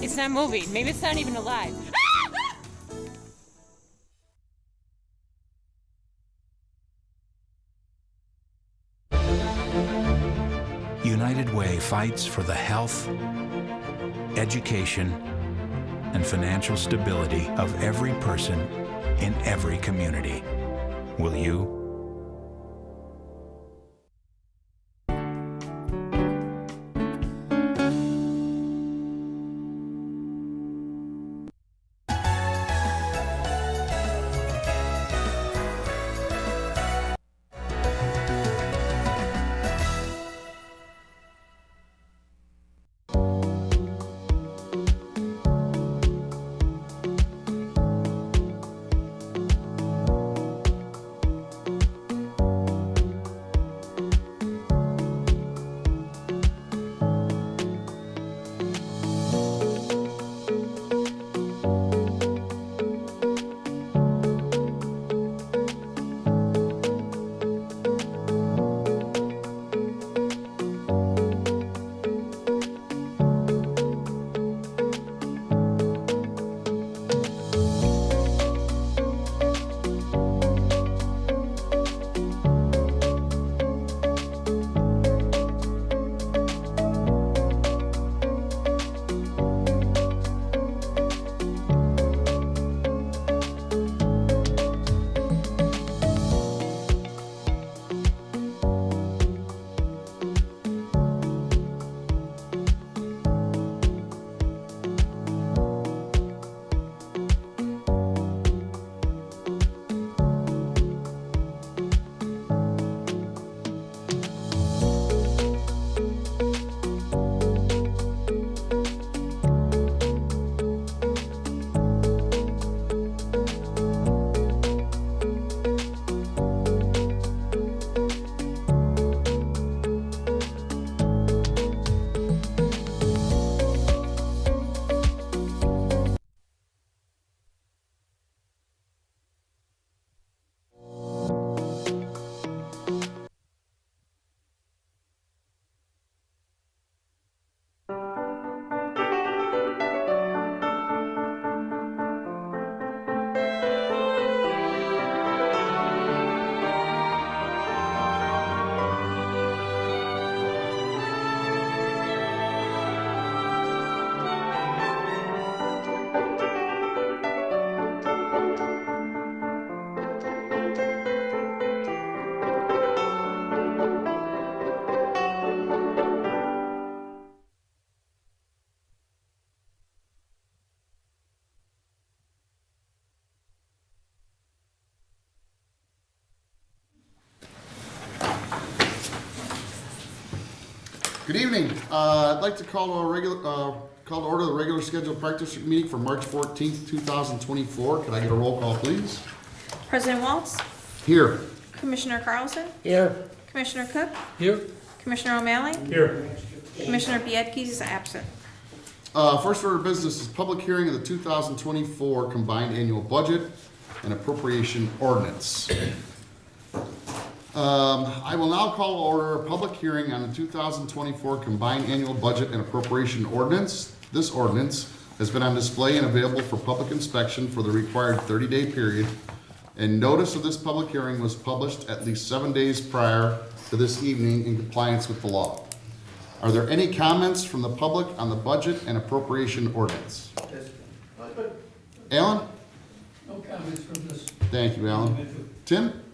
It's not moving. Maybe it's not even alive. United Way fights for the health, education, and financial stability of every person in every community. Will you? Good evening. I'd like to call to order the regular scheduled practice meeting for March 14th, 2024. Could I get a roll call, please? President Waltz, Here. Commissioner Carlson, Here. Commissioner Cook, Here. Commissioner O'Malley, Here. Commissioner Biedke is absent. First order of business is public hearing of the 2024 combined annual budget and appropriation ordinance. I will now call to order a public hearing on the 2024 combined annual budget and appropriation ordinance. This ordinance has been on display and available for public inspection for the required 30-day period, and notice of this public hearing was published at least 7 days prior to this evening in compliance with the law. Are there any comments from the public on the budget and appropriation ordinance? Alan? No comments from this. Thank you, Alan. Tim?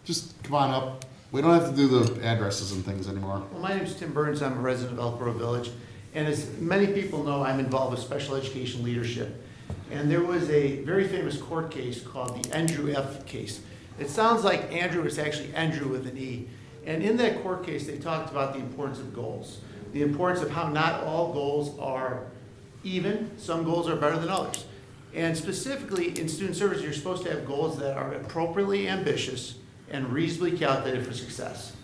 Just come on up. We don't have to do the addresses and things anymore. Well, my name is Tim Burns. I'm a resident of Elk Grove Village. And as many people know, I'm involved with special education leadership. And there was a very famous court case called the Andrew F. case. It sounds like Andrew, it's actually Andrew with an E. And in that court case, they talked about the importance of goals. The importance of how not all goals are even. Some goals are better than others. And specifically in student service, you're supposed to have goals that are appropriately ambitious and reasonably calculated for success.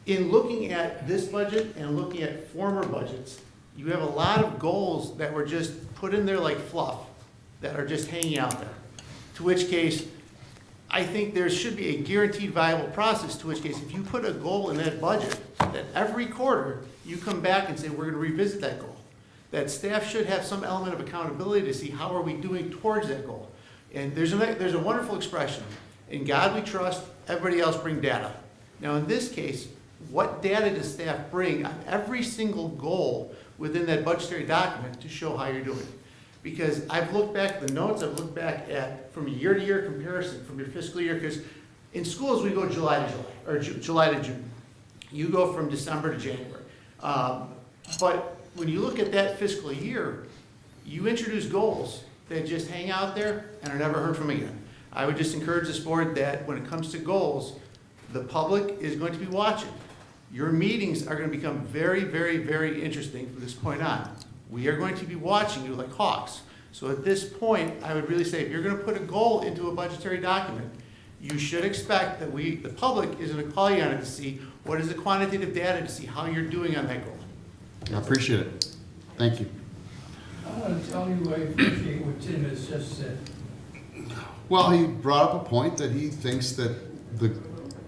In looking at this budget and looking at former budgets, you have a lot of goals that were just put in there like fluff that are just hanging out there. To which case, I think there should be a guaranteed viable process, to which case if you put a goal in that budget, that every quarter you come back and say, we're gonna revisit that goal. that staff should have some element of accountability to see how are we doing towards that goal. And there's a wonderful expression, in God we trust, everybody else bring data. Now in this case, what data does staff bring on every single goal within that budgetary document to show how you're doing? Because I've looked back at the notes, I've looked back at from a year-to-year comparison from your fiscal year, because in schools we go July to July, or July to June. You go from December to January. But when you look at that fiscal year, you introduce goals that just hang out there and are never heard from again. I would just encourage this board that when it comes to goals, the public is going to be watching. Your meetings are going to become very, very, very interesting from this point on. We are going to be watching you like hawks. So at this point, I would really say if you're going to put a goal into a budgetary document, you should expect that the public is going to call you on it to see what is the quantitative data to see how you're doing on that goal. I appreciate it. Thank you. I want to tell you I appreciate what Tim has just said. Well, he brought up a point that he thinks that the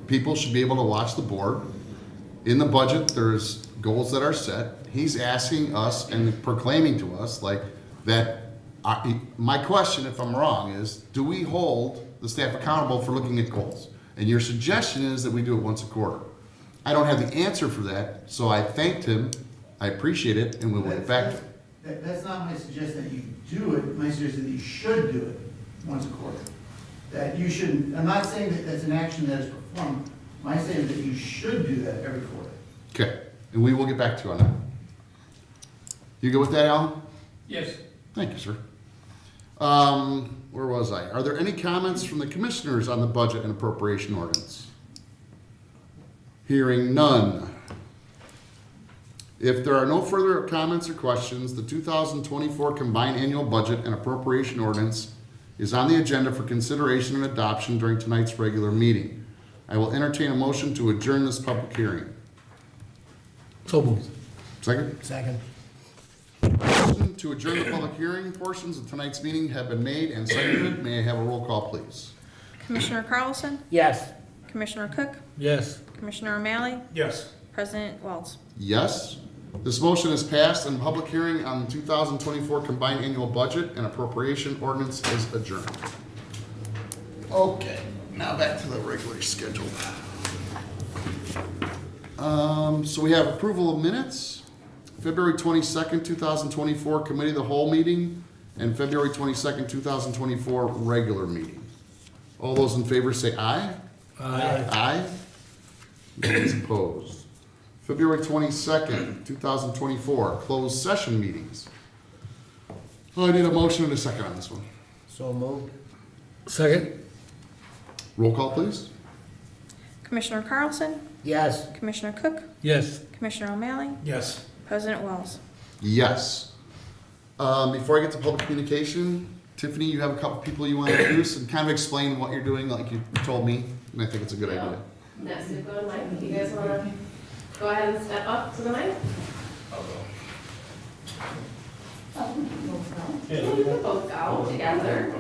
people should be able to watch the board. In the budget, there's goals that are set. He's asking us and proclaiming to us like that. My question, if I'm wrong, is do we hold the staff accountable for looking at goals? And your suggestion is that we do it once a quarter. I don't have the answer for that, so I thanked him. I appreciate it, and we will get back to it. That's not my suggestion that you do it. My suggestion that you should do it once a quarter. That you shouldn't, I'm not saying that that's an action that is performed. My saying is that you should do that every quarter. Okay, and we will get back to you on that. You good with that, Alan? Yes, Thank you, sir. Where was I? Are there any comments from the commissioners on the budget and appropriation ordinance? Hearing none. If there are no further comments or questions, the 2024 combined annual budget and appropriation ordinance is on the agenda for consideration and adoption during tonight's regular meeting. I will entertain a motion to adjourn this public hearing. So moved. Second? Second. Motion to adjourn the public hearing portions of tonight's meeting have been made and seconded. May I have a roll call, please? Commissioner Carlson? Yes. Commissioner Cook? Yes. Commissioner O'Malley? Yes. President Walz? Yes. This motion is passed and public hearing on the 2024 combined annual budget and appropriation ordinance is adjourned. Okay, now back to the regular schedule. So we have approval of minutes, February 22nd, 2024 committee of the whole meeting, and February 22nd, 2024 regular meeting. All those in favor say aye. Aye. Aye. Those opposed. February 22nd, 2024, closed session meetings. Oh, I need a motion and a second on this one. So moved. Second. Roll call, please. Commissioner Carlson? Yes. Commissioner Cook? Yes. Commissioner O'Malley? Yes. President Walz? Yes. Before I get to public communication, Tiffany, you have a couple people you want to introduce and kind of explain what you're doing like you told me, and I think it's a good idea. Next, to go to Mike. You guys want to go ahead and step up to the mic? Yeah, you can both go together.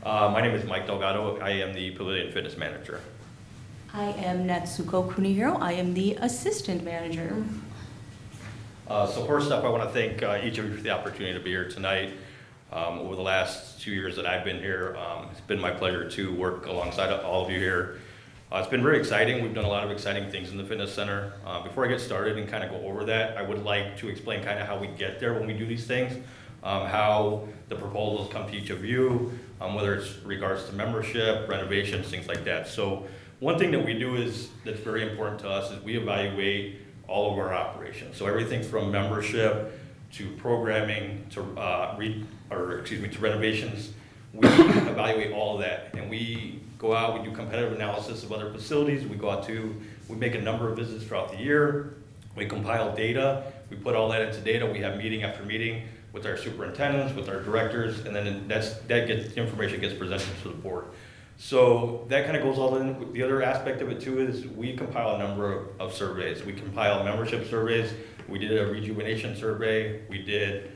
My name is Mike Delgado. I am the Pavilion Fitness Manager. I am Natsuko Kunihiro. I am the assistant manager. So first up, I want to thank each of you for the opportunity to be here tonight. Over the last 2 years that I've been here, it's been my pleasure to work alongside all of you here. It's been very exciting. We've done a lot of exciting things in the fitness center. Before I get started and kind of go over that, I would like to explain kind of how we get there when we do these things, how the proposals come to each of you, whether it's regards to membership, renovations, things like that. So one thing that we do is that's very important to us is we evaluate all of our operations. So everything from membership to programming to to renovations, we evaluate all of that, and we go out, we do competitive analysis of other facilities, we make a number of visits throughout the year, we compile data, we put all that into data, we have meeting after meeting with our superintendents, with our directors, and then the information gets presented to the board. So that kind of goes all in. The other aspect of it too is we compile a number of surveys. We compile membership surveys, we did a rejuvenation survey, we did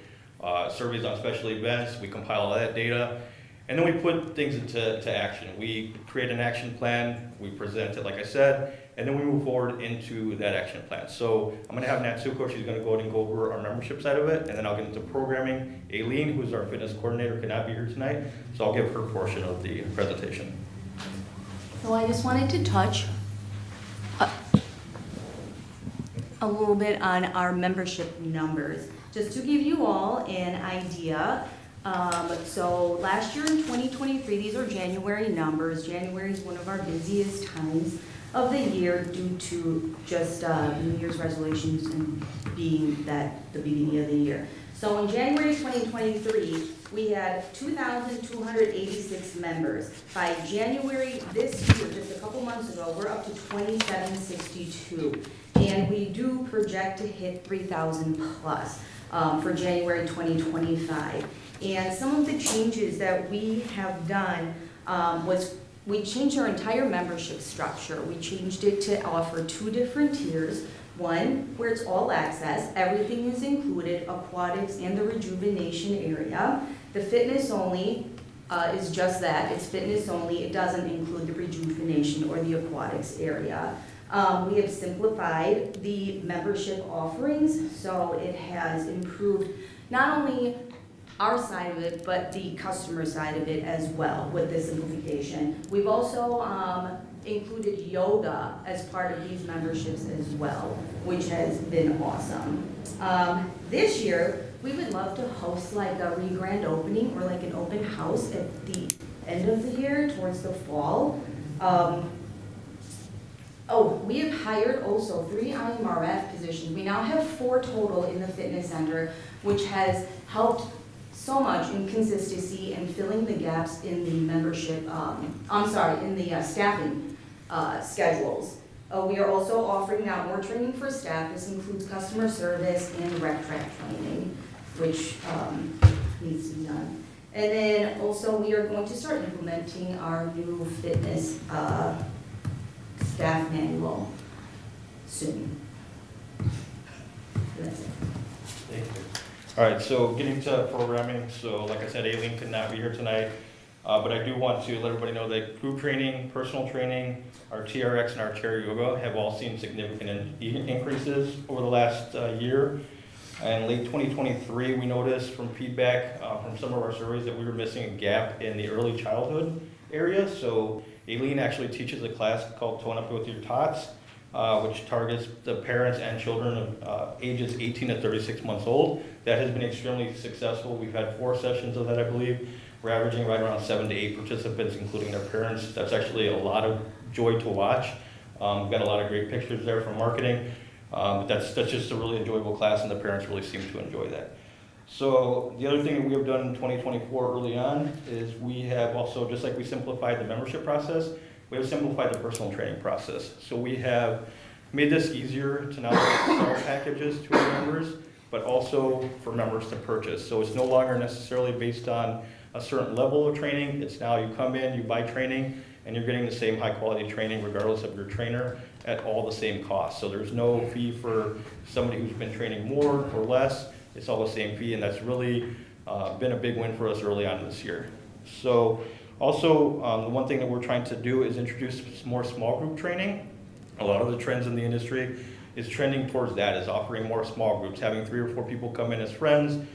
surveys on special events, we compile all that data. And then we put things into action. We create an action plan, we present it, like I said, and then we move forward into that action plan. So I'm gonna have Natsuko, she's gonna go ahead and go over our membership side of it, and then I'll get into programming. Aileen, who's our fitness coordinator, cannot be here tonight, so I'll give her portion of the presentation. So I just wanted to touch a little bit on our membership numbers, just to give you all an idea. So last year in 2023, these are January numbers. January is one of our busiest times of the year due to just New Year's resolutions and being that the beginning of the year. So in January 2023, we had 2,286 members. By January this year, just a couple months ago, we're up to 2,762. And we do project to hit 3,000 plus for January 2025. And some of the changes that we have done was we changed our entire membership structure. We changed it to offer 2 different tiers. One, where it's all access, everything is included, aquatics and the rejuvenation area. The fitness only is just that, it's fitness only. It doesn't include the rejuvenation or the aquatics area. We have simplified the membership offerings, so it has improved not only our side of it, but the customer side of it as well with the simplification. We've also included yoga as part of these memberships as well, which has been awesome. This year, we would love to host like a grand opening or like an open house at the end of the year towards the fall. We have hired also 3 IMRF positions. We now have 4 total in the fitness center, which has helped so much in consistency and filling the gaps in the membership, in the staffing schedules. We are also offering now more training for staff. This includes customer service and rec track training, which needs to be done. And then also we are going to start implementing our new fitness staff manual soon. That's it. Thank you. All right, so getting to programming, so like I said, Aileen could not be here tonight, but I do want to let everybody know that group training, personal training, our TRX and our chair yoga have all seen significant increases over the last year. In late 2023, we noticed from feedback from some of our surveys that we were missing a gap in the early childhood area. So Aileen actually teaches a class called Tone Up With Your Tots, which targets the parents and children of ages 18 to 36 months old. That has been extremely successful. We've had 4 sessions of that, I believe. We're averaging right around 7 to 8 participants, including their parents. That's actually a lot of joy to watch. We've got a lot of great pictures there from marketing. But that's just a really enjoyable class, and the parents really seem to enjoy that. So the other thing that we have done in 2024 early on is we have also, just like we simplified the membership process, we have simplified the personal training process. So we have made this easier to not only sell packages to our members, but also for members to purchase. So it's no longer necessarily based on a certain level of training. It's now you come in, you buy training, and you're getting the same high quality training regardless of your trainer at all the same cost. So there's no fee for somebody who's been training more or less. It's all the same fee, and that's really been a big win for us early on this year. So also, the one thing that we're trying to do is introduce more small group training. A lot of the trends in the industry is trending towards that, is offering more small groups, having 3 or 4 people come in as friends,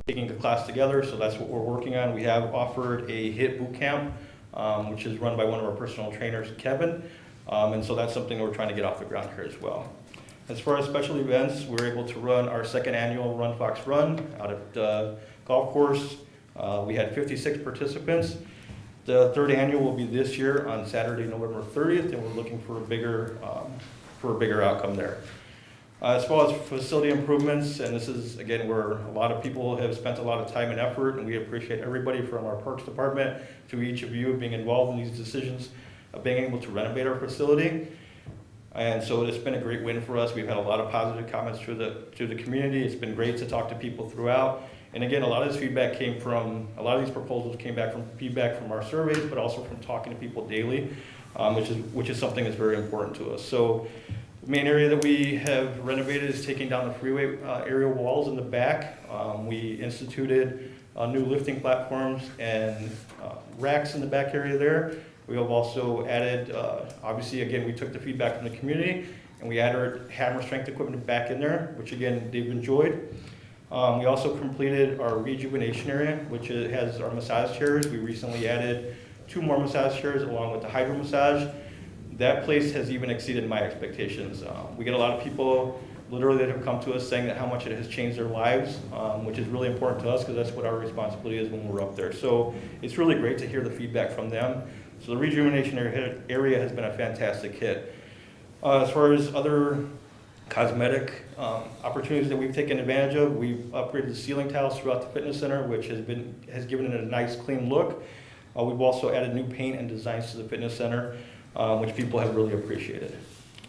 taking the class together. So that's what we're working on. We have offered a HIT boot camp, which is run by one of our personal trainers, Kevin. And so that's something that we're trying to get off the ground here as well. As far as special events, we're able to run our 2nd annual Run Fox Run out at the golf course. We had 56 participants. The 3rd annual will be this year on Saturday, November 30th, and we're looking for a bigger outcome there. As far as facility improvements, and this is, again, where a lot of people have spent a lot of time and effort, and we appreciate everybody from our Parks Department to each of you being involved in these decisions of being able to renovate our facility. And so it's been a great win for us. We've had a lot of positive comments through the community. It's been great to talk to people throughout. And again, a lot of this feedback came from, a lot of these proposals came back from feedback from our surveys, but also from talking to people daily, which is something that's very important to us. So the main area that we have renovated is taking down the freeway area walls in the back. We instituted new lifting platforms and racks in the back area there. We have also added, obviously, again, we took the feedback from the community, and we added hammer strength equipment back in there, which again, they've enjoyed. We also completed our rejuvenation area, which has our massage chairs. We recently added 2 more massage chairs along with the hydro massage. That place has even exceeded my expectations. We get a lot of people literally that have come to us saying that how much it has changed their lives, which is really important to us because that's what our responsibility is when we're up there. So it's really great to hear the feedback from them. So the rejuvenation area has been a fantastic hit. As far as other cosmetic opportunities that we've taken advantage of, we've upgraded the ceiling tiles throughout the fitness center, which has given it a nice clean look. We've also added new paint and designs to the fitness center, which people have really appreciated.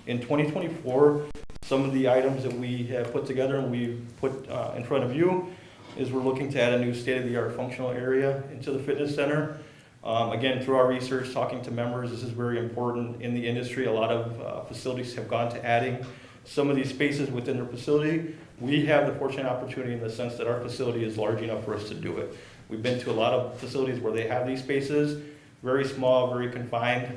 In 2024, some of the items that we have put together and we've put in front of you is we're looking to add a new state-of-the-art functional area into the fitness center. Again, through our research, talking to members, this is very important in the industry. A lot of facilities have gone to adding some of these spaces within their facility. We have the fortunate opportunity in the sense that our facility is large enough for us to do it. We've been to a lot of facilities where they have these spaces, very small, very confined.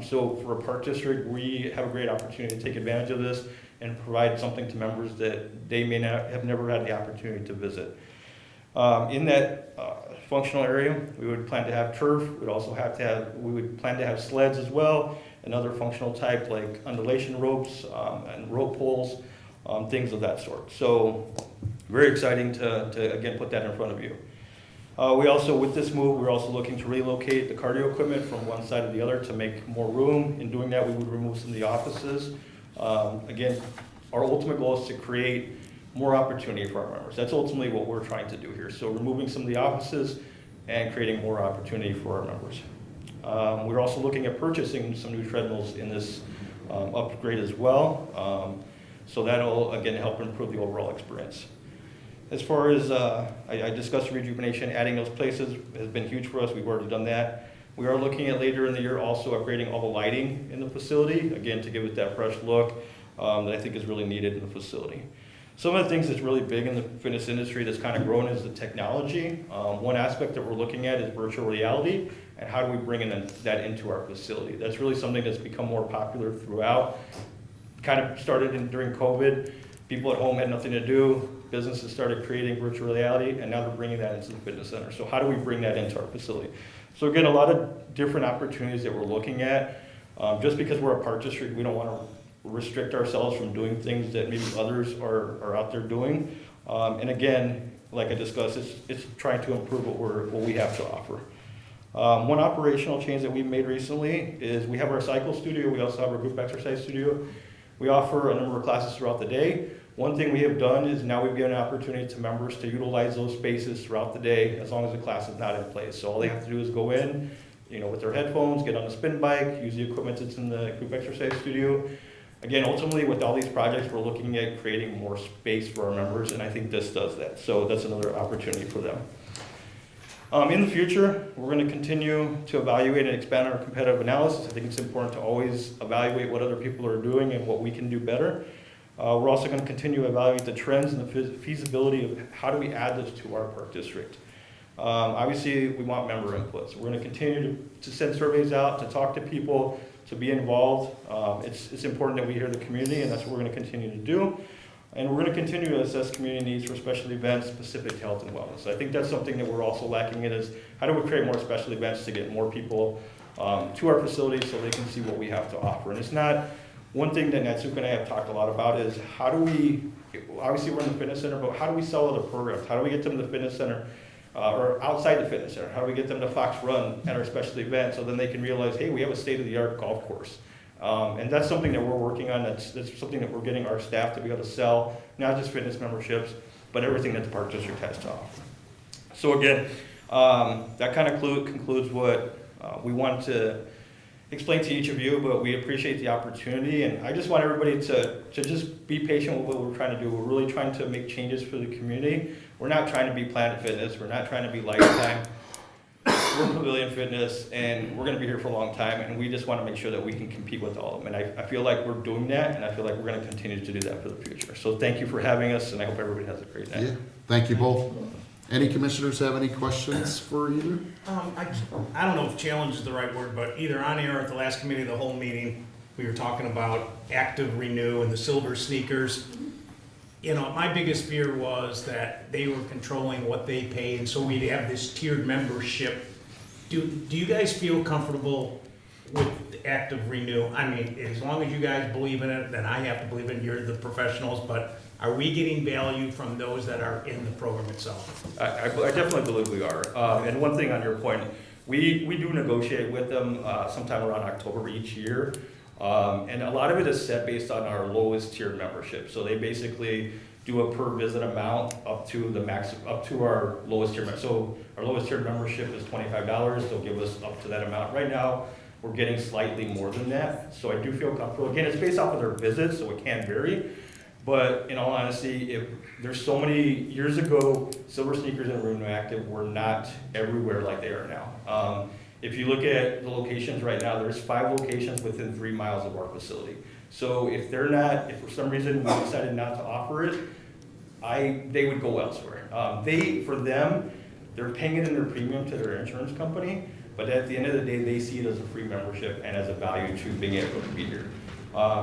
So for a park district, we have a great opportunity to take advantage of this and provide something to members that they may not have never had the opportunity to visit. In that functional area, we would plan to have turf. We would plan to have sleds as well, and other functional type like undulation ropes and rope poles, things of that sort. So very exciting to again put that in front of you. We also, with this move, we're also looking to relocate the cardio equipment from one side to the other to make more room. In doing that, we would remove some of the offices. Again, our ultimate goal is to create more opportunity for our members. That's ultimately what we're trying to do here. So removing some of the offices and creating more opportunity for our members. We're also looking at purchasing some new treadmills in this upgrade as well. So that'll, again, help improve the overall experience. As far as, I discussed rejuvenation, adding those places has been huge for us. We've already done that. We are looking at later in the year also upgrading all the lighting in the facility, again, to give it that fresh look that I think is really needed in the facility. Some of the things that's really big in the fitness industry that's kind of grown is the technology. One aspect that we're looking at is virtual reality, and how do we bring that into our facility. That's really something that's become more popular throughout. Kind of started during COVID. People at home had nothing to do. Businesses started creating virtual reality, and now they're bringing that into the fitness center. So how do we bring that into our facility? So again, a lot of different opportunities that we're looking at. Just because we're a park district, we don't want to restrict ourselves from doing things that maybe others are out there doing. And again, like I discussed, it's trying to improve what we have to offer. One operational change that we've made recently is we have our cycle studio. We also have our group exercise studio. We offer a number of classes throughout the day. One thing we have done is now we've given an opportunity to members to utilize those spaces throughout the day as long as the class is not in place. So all they have to do is go in, with their headphones, get on the spin bike, use the equipment that's in the group exercise studio. Again, ultimately with all these projects, we're looking at creating more space for our members, and I think this does that. So that's another opportunity for them. In the future, we're going to continue to evaluate and expand our competitive analysis. I think it's important to always evaluate what other people are doing and what we can do better. We're also going to continue to evaluate the trends and the feasibility of how do we add this to our park district. Obviously, we want member input. So we're going to continue to send surveys out, to talk to people, to be involved. It's important that we hear the community, and that's what we're going to continue to do. And we're going to continue to assess community needs for special events, specific to health and wellness. I think that's something that we're also lacking in is how do we create more special events to get more people to our facilities so they can see what we have to offer. And it's not, one thing that Natsuko and I have talked a lot about is how do we, obviously we're in the fitness center, but how do we sell other programs? How do we get them to the fitness center or outside the fitness center? How do we get them to Fox Run at our special event so then they can realize, hey, we have a state-of-the-art golf course. And that's something that we're working on. That's something that we're getting our staff to be able to sell, not just fitness memberships, but everything that the Park District has to offer. So again, that kind of concludes what we wanted to explain to each of you, but we appreciate the opportunity. And I just want everybody to just be patient with what we're trying to do. We're really trying to make changes for the community. We're not trying to be Planet Fitness. We're not trying to be Lifetime. We're Pavilion Fitness, and we're going to be here for a long time, and we just want to make sure that we can compete with all of them. And I feel like we're doing that, and I feel like we're going to continue to do that for the future. So thank you for having us, and I hope everybody has a great night. Yeah, thank you both. Any commissioners have any questions for either? I don't know if challenge is the right word, but either on air or at the last committee of the whole meeting, we were talking about Active Renew and the silver sneakers. You know, my biggest fear was that they were controlling what they pay, and so we'd have this tiered membership. Do you guys feel comfortable with Active Renew? I mean, as long as you guys believe in it, then I have to believe it, you're the professionals, but are we getting value from those that are in the program itself? I definitely believe we are. And one thing on your point, we do negotiate with them sometime around October each year. And a lot of it is set based on our lowest tier membership. So they basically do a per visit amount up to the max, up to our lowest tier. So our lowest tier membership is $25. They'll give us up to that amount. Right now, we're getting slightly more than that. So I do feel comfortable. Again, it's based off of their visits, so it can vary. But in all honesty, if there's so many years ago, Silver Sneakers and Renew Active were not everywhere like they are now. If you look at the locations right now, there's 5 locations within 3 miles of our facility. So if they're not, if for some reason we decided not to offer it, they would go elsewhere. For them, they're paying it in their premium to their insurance company, but at the end of the day, they see it as a free membership and as a value to being able to be here.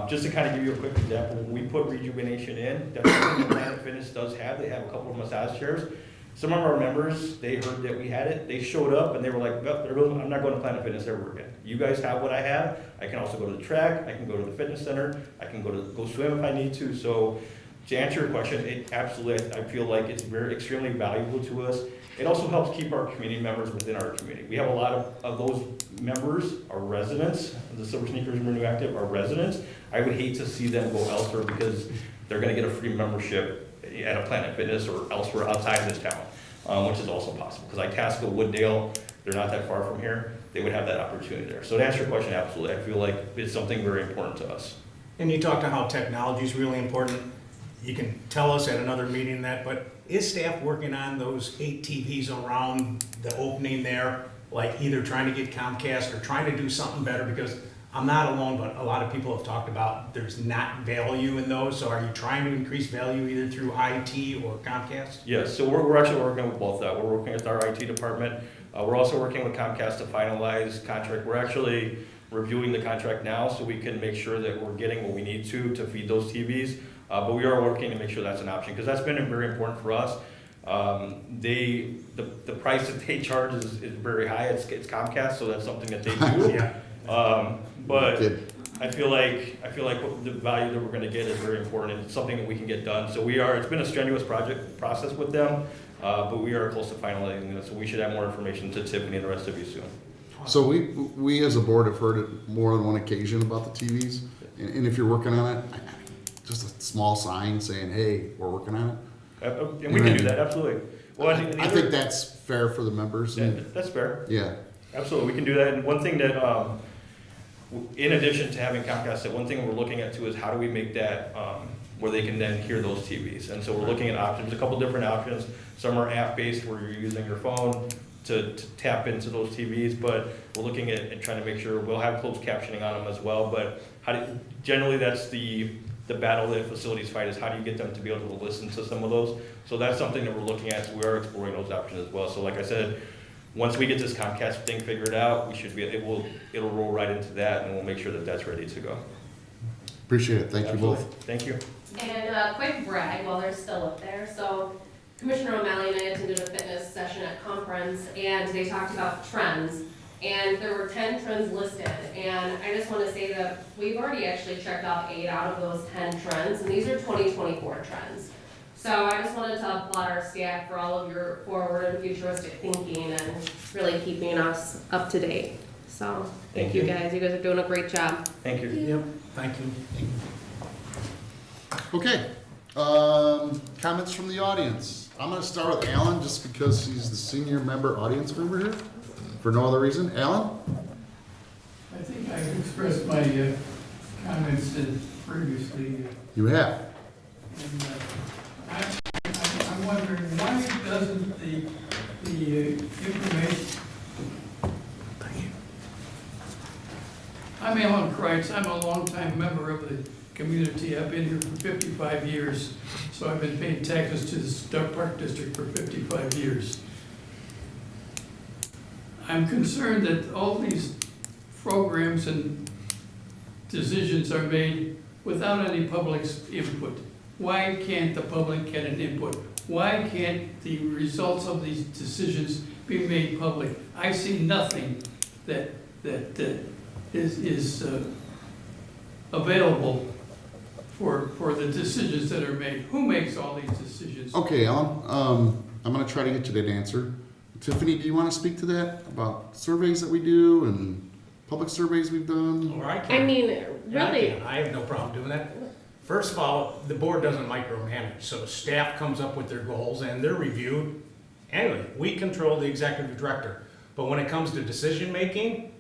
Just to kind of give you a quick example, when we put rejuvenation in, definitely Planet Fitness does have, they have a couple of massage chairs. Some of our members, they heard that we had it, they showed up and they were like, I'm not going to Planet Fitness ever again. You guys have what I have. I can also go to the track, I can go to the fitness center, I can go swim if I need to. So to answer your question, it absolutely, I feel like it's extremely valuable to us. It also helps keep our community members within our community. We have a lot of those members are residents. The Silver Sneakers and Renew Active are residents. I would hate to see them go elsewhere because they're going to get a free membership at a Planet Fitness or elsewhere outside of this town, which is also possible. Because Itasca, Wooddale, they're not that far from here. They would have that opportunity there. So to answer your question, absolutely. I feel like it's something very important to us. And you talked about how technology is really important. You can tell us at another meeting that, but is staff working on those 8 TVs around the opening there, like either trying to get Comcast or trying to do something better? Because I'm not alone, but a lot of people have talked about there's not value in those. So are you trying to increase value either through IT or Comcast? Yes, so we're actually working with both that. We're working with our IT department. We're also working with Comcast to finalize contract. We're actually reviewing the contract now so we can make sure that we're getting what we need to feed those TVs. But we are working to make sure that's an option because that's been very important for us. The price that they charge is very high. It's Comcast, so that's something that they do. Yeah. But I feel like the value that we're going to get is very important and it's something that we can get done. So it's been a strenuous process with them, but we are close to finalizing this. So we should have more information to Tiffany and the rest of you soon. So we as a board have heard it more than one occasion about the TVs, and if you're working on it, just a small sign saying, hey, we're working on it. And we can do that, absolutely. Well, I think that's fair for the members. Yeah, And, that's fair. yeah. Absolutely, we can do that. And one thing that, in addition to having Comcast, one thing we're looking at too is how do we make that where they can then hear those TVs. And so we're looking at options, a couple different options. Some are app-based where you're using your phone to tap into those TVs, but we're looking at trying to make sure we'll have closed captioning on them as well. But generally that's the battle that facilities fight is how do you get them to be able to listen to some of those. So that's something that we're looking at, so we are exploring those options as well. So like I said, once we get this Comcast thing figured out, it'll roll right into that and we'll make sure that that's ready to go. Appreciate it. Thank you both. Thank you. And a quick brag while they're still up there. So Commissioner O'Malley and I attended a fitness session at conference and they talked about trends. And there were 10 trends listed. And I just want to say that we've already actually checked off 8 out of those 10 trends. And these are 2024 trends. So I just wanted to applaud our staff for all of your forward and futuristic thinking and really keeping us up to date. So thank you guys. You guys are doing a great job. Thank you. Yep, thank you. Okay. Comments from the audience. I'm going to start with Alan just because he's the senior audience member here. For no other reason. Alan? I think I expressed my comments previously. You have. And I'm wondering, why doesn't the information... I'm Alan Kreitz. I'm a longtime member of the community. I've been here for 55 years, so I've been paying taxes to the Stark Park District for 55 years. I'm concerned that all these programs and decisions are made without any public's input. Why can't the public get an input? Why can't the results of these decisions be made public? I see nothing that is available for the decisions that are made. Who makes all these decisions? Okay, Alan, I'm gonna try to get you that answer. Tiffany, do you wanna speak to that about surveys that we do and public surveys we've done? Or I I can. mean, Yeah, I really, can. I have no problem doing that. First of all, the board doesn't micromanage, so staff comes up with their goals and they're reviewed. Anyway, we control the executive director. But when it comes to decision-making,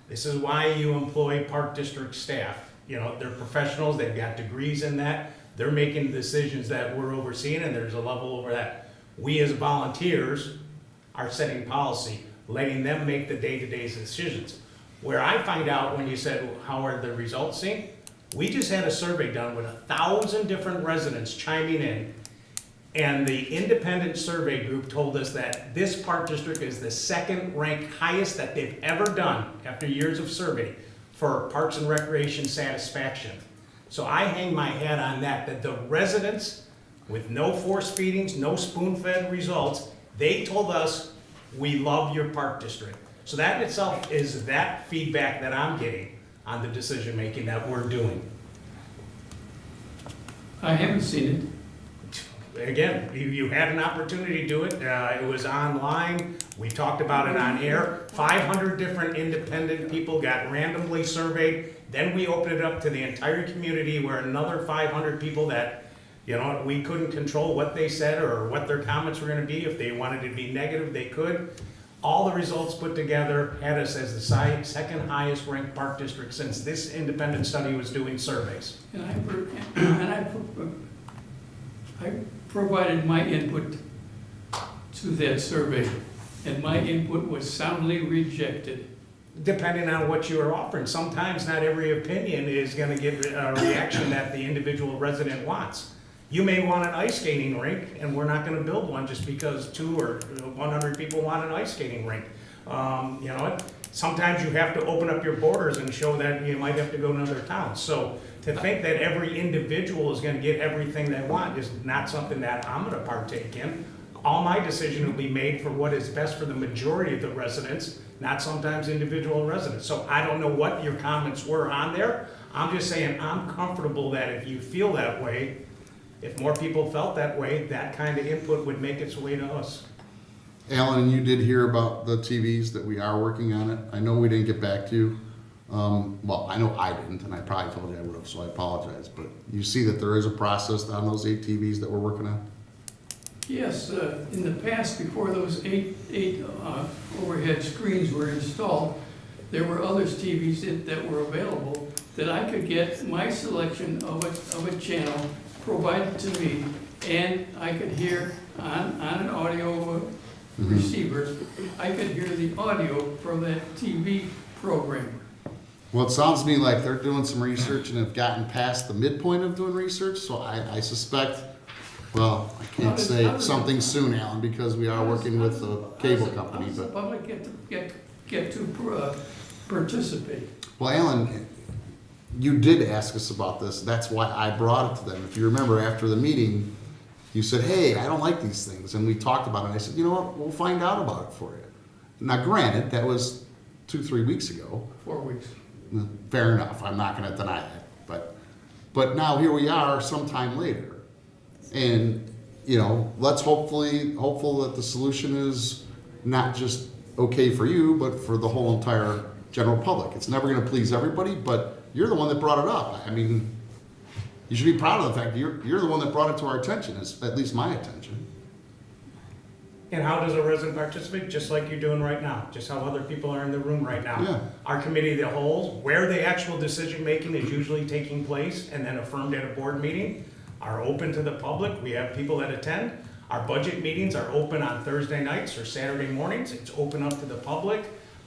this is why you employ park district staff. You know, they're professionals, they've got degrees in that. They're making decisions that we're overseeing, and there's a level over that. We as volunteers are setting policy, letting them make the day-to-day decisions. Where I find out when you said, how are the results seen? We just had a survey done with 1,000 different residents chiming in, and the independent survey group told us that this park district is the second ranked highest that they've ever done after years of survey for parks and recreation satisfaction. So I hang my hat on that the residents, with no force feedings, no spoon-fed results, they told us, we love your park district. So that in itself is that feedback that I'm getting on the decision-making that we're doing. I haven't seen Again, you had an opportunity to do it. It was online. We talked about it on air. 500 different independent people got randomly surveyed. Then we opened it up to the entire community where another 500 people that, you know, we couldn't control what they said or what their comments were going to be. If they wanted to be negative, they could. All the results put together had us as the second highest ranked park district since this independent study was doing surveys. it. I provided my input to that survey, and my input was soundly rejected. Depending on what you are offering. Sometimes not every opinion is going to get a reaction that the individual resident wants. You may want an ice skating rink, and we're not going to build one just because 2 or 100 people want an ice skating rink. You know, sometimes you have to open up your borders and show that you might have to go to another town. So to think that every individual is going to get everything they want is not something that I'm going to partake in. All my decision will be made for what is best for the majority of the residents, not sometimes individual residents. So I don't know what your comments were on there. I'm just saying I'm comfortable that if you feel that way, if more people felt that way, that kind of input would make its way to us. Alan, you did hear about the TVs, that we are working on it. I know we didn't get back to you. Well, I know I didn't, and I probably told you I would have, so I apologize. But you see that there is a process on those 8 TVs that we're working on? Yes, in the past, before those eight overhead screens were installed, there were other TVs that were available that I could get my selection of a channel provided to me, and I could hear on an audio receiver, I could hear the audio from that TV program. Well, it sounds to me like they're doing some research and have gotten past the midpoint of doing research, so I suspect, well, I can't say something soon, Alan, because we are working with the cable company, How does the but. public get to participate? Well, Alan, you did ask us about this, that's why I brought it to them. If you remember, after the meeting, you said, hey, I don't like these things, and we talked about it, and I said, you know what, we'll find out about it for you. Now, granted, that was 2-3 weeks ago. 4 weeks. Fair enough, I'm not gonna deny that, but now here we are sometime later. And, you know, let's hopeful that the solution is not just okay for you, but for the whole entire general public. It's never gonna please everybody, but you're the one that brought it up. I mean, you should be proud of the fact that you're the one that brought it to our attention, at least my attention. And how does a resident participate? Just like you're doing right now, just how other people are in the room right now. Yeah. Our committee of the whole, where the actual decision-making is usually taking place and then affirmed at a board meeting, are open to the public. We have people that attend. Our budget meetings are open on Thursday nights or Saturday mornings. It's open up to the public.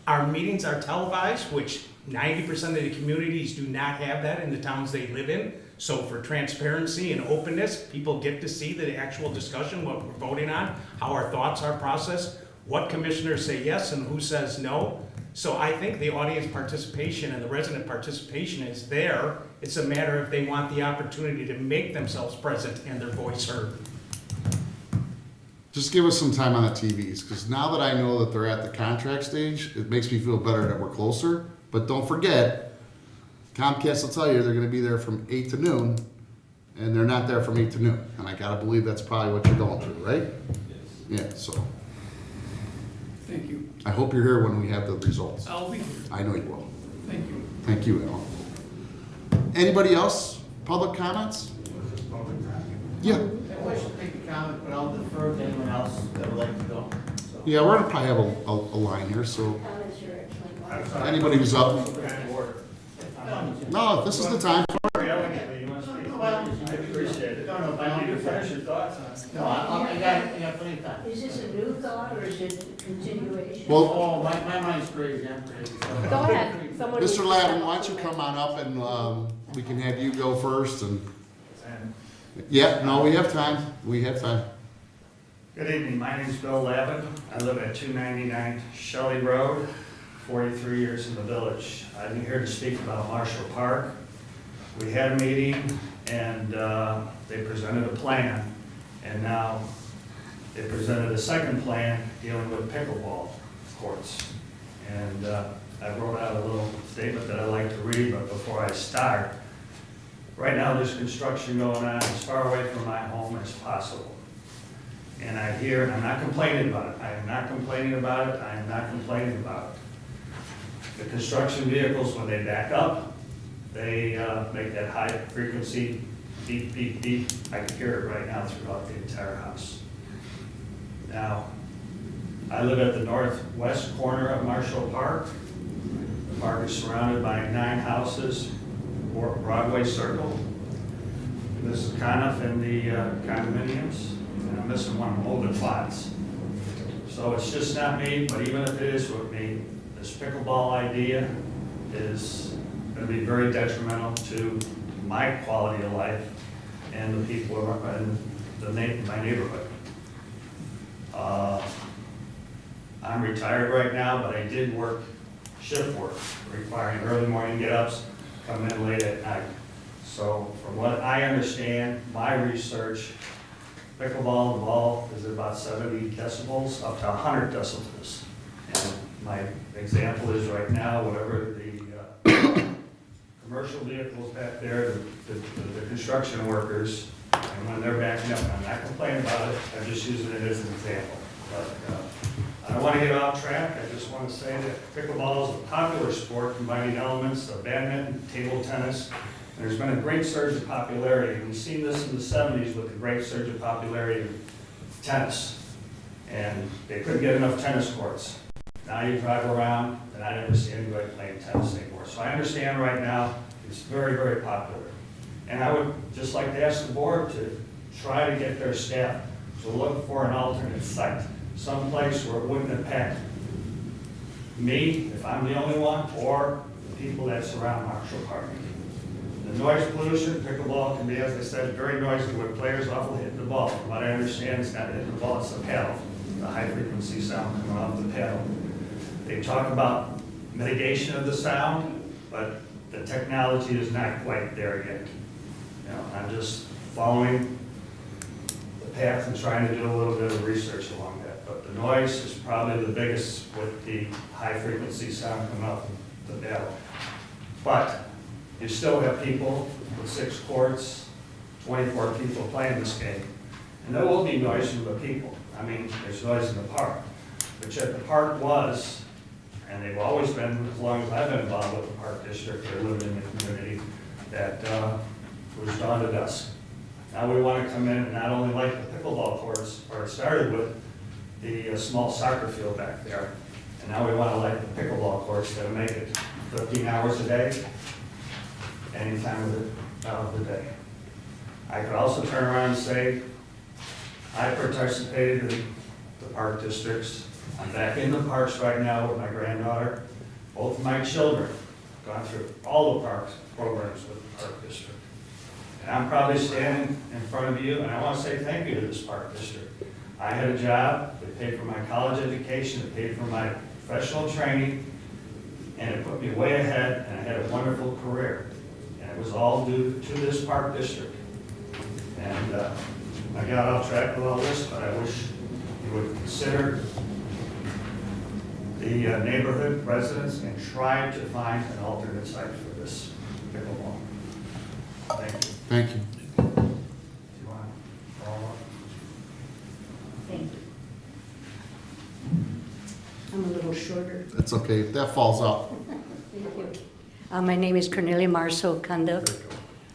Our meetings are televised, which 90% of the communities do not have that in the towns they live in. So for transparency and openness, people get to see the actual discussion, what we're voting on, how our thoughts are processed, what commissioners say yes and who says no. So I think the audience participation and the resident participation is there. It's a matter if they want the opportunity to make themselves present and their voice heard. Just give us some time on the TVs, because now that I know that they're at the contract stage, it makes me feel better that we're closer. But don't forget, Comcast will tell you they're gonna be there from 8 to noon, and they're not there from 8 to noon. And I gotta believe that's probably what you're going through, right? Yes. Yeah, so Thank you. I hope you're here when we have the results. I'll be here. I know you will. Thank you. Thank you, Alan. Anybody else? Public comments? Yeah. I wish to make a comment, but I'll defer to anyone else that would like to go. So- Yeah, we're gonna probably have a line here, so anybody who's up. No, this is the time. No, by all means, finish your thoughts on it. No, I got plenty of time. Is this a new thought or is it a continuation? Well, Oh, my mind's crazy, I'm crazy. so- Go ahead. Someone needs Mr. to Lavin, step why up don't you to come on up and we can have you go first and, And yeah, no, we have time. We have time. good evening, my name is Bill Lavin. I live at 299 Shelley Road, 43 years in the village. I'm here to speak about Marshall Park. We had a meeting and they presented a plan, and now they presented a second plan dealing with pickleball courts. And I wrote out a little statement that I'd like to read, but before I start, right now there's construction going on as far away from my home as possible. And I hear, and I'm not complaining about it, I am not complaining about it, I am not complaining about it. The construction vehicles, when they back up, they make that high frequency beep, beep, beep. I can hear it right now throughout the entire house. Now, I live at the northwest corner of Marshall Park. The park is surrounded by 9 houses, or Broadway Circle. This is Conniff and the condominiums, and I'm missing one of Holden Flats. So it's just not me, but even if it is with me, this pickleball idea is going to be very detrimental to my quality of life and the people in my neighborhood. I'm retired right now, but I did work shift work, requiring early morning get-ups, come in late at night. So from what I understand, my research, pickleball, the ball is about 70 decibels, up to 100 decibels. And my example is right now, whatever the commercial vehicles back there, the construction workers, and when they're backing up, I'm not complaining about it, I'm just using it as an example. But I don't want to get off track, I just want to say that pickleball is a popular sport combining elements of badminton, table tennis. And there's been a great surge of popularity. We've seen this in the 70s with the great surge of popularity of tennis. And they couldn't get enough tennis courts. Now you drive around, and I never see anybody playing tennis anymore. So I understand right now, it's very, very popular. And I would just like to ask the board to try to get their staff to look for an alternate site, someplace where it wouldn't impact me, if I'm the only one, or the people that surround Marshall Park. The noise pollution, pickleball can be, as I said, very noisy when players often hit the ball. From what I understand, it's not hitting the ball, it's the paddle, the high frequency sound coming off the paddle. They talk about mitigation of the sound, but the technology is not quite there yet. You know, I'm just following the path and trying to do a little bit of research along that. But the noise is probably the biggest with the high frequency sound coming off the paddle. But you still have people with 6 courts, 24 people playing this game. And there will be noise from the people. I mean, there's noise in the park. But yet the park was, and they've always been, as long as I've been involved with the park district or living in the community, that was dawn to dusk. Now we want to come in and not only like the pickleball courts, or it started with the small soccer field back there, and now we want to like the pickleball courts that make it 15 hours a day, any time of the day. I could also turn around and say, I participated in the park district's I'm back in the parks right now with my granddaughter. Both of my children gone through all the parks programs with the Park District. And I'm probably standing in front of you, and I want to say thank you to this Park District. I had a job, they paid for my college education, they paid for my professional training, and it put me way ahead, and I had a wonderful career. And it was all due to this Park District. And I got off track with all this, but I wish you would consider the neighborhood residents and try to find an alternate site for this pickleball. Thank you. Thank you. Do you want to follow up? Thank you. I'm a little shorter. That's okay. That falls out. Thank you. My name is Cornelia Marceau Kunda,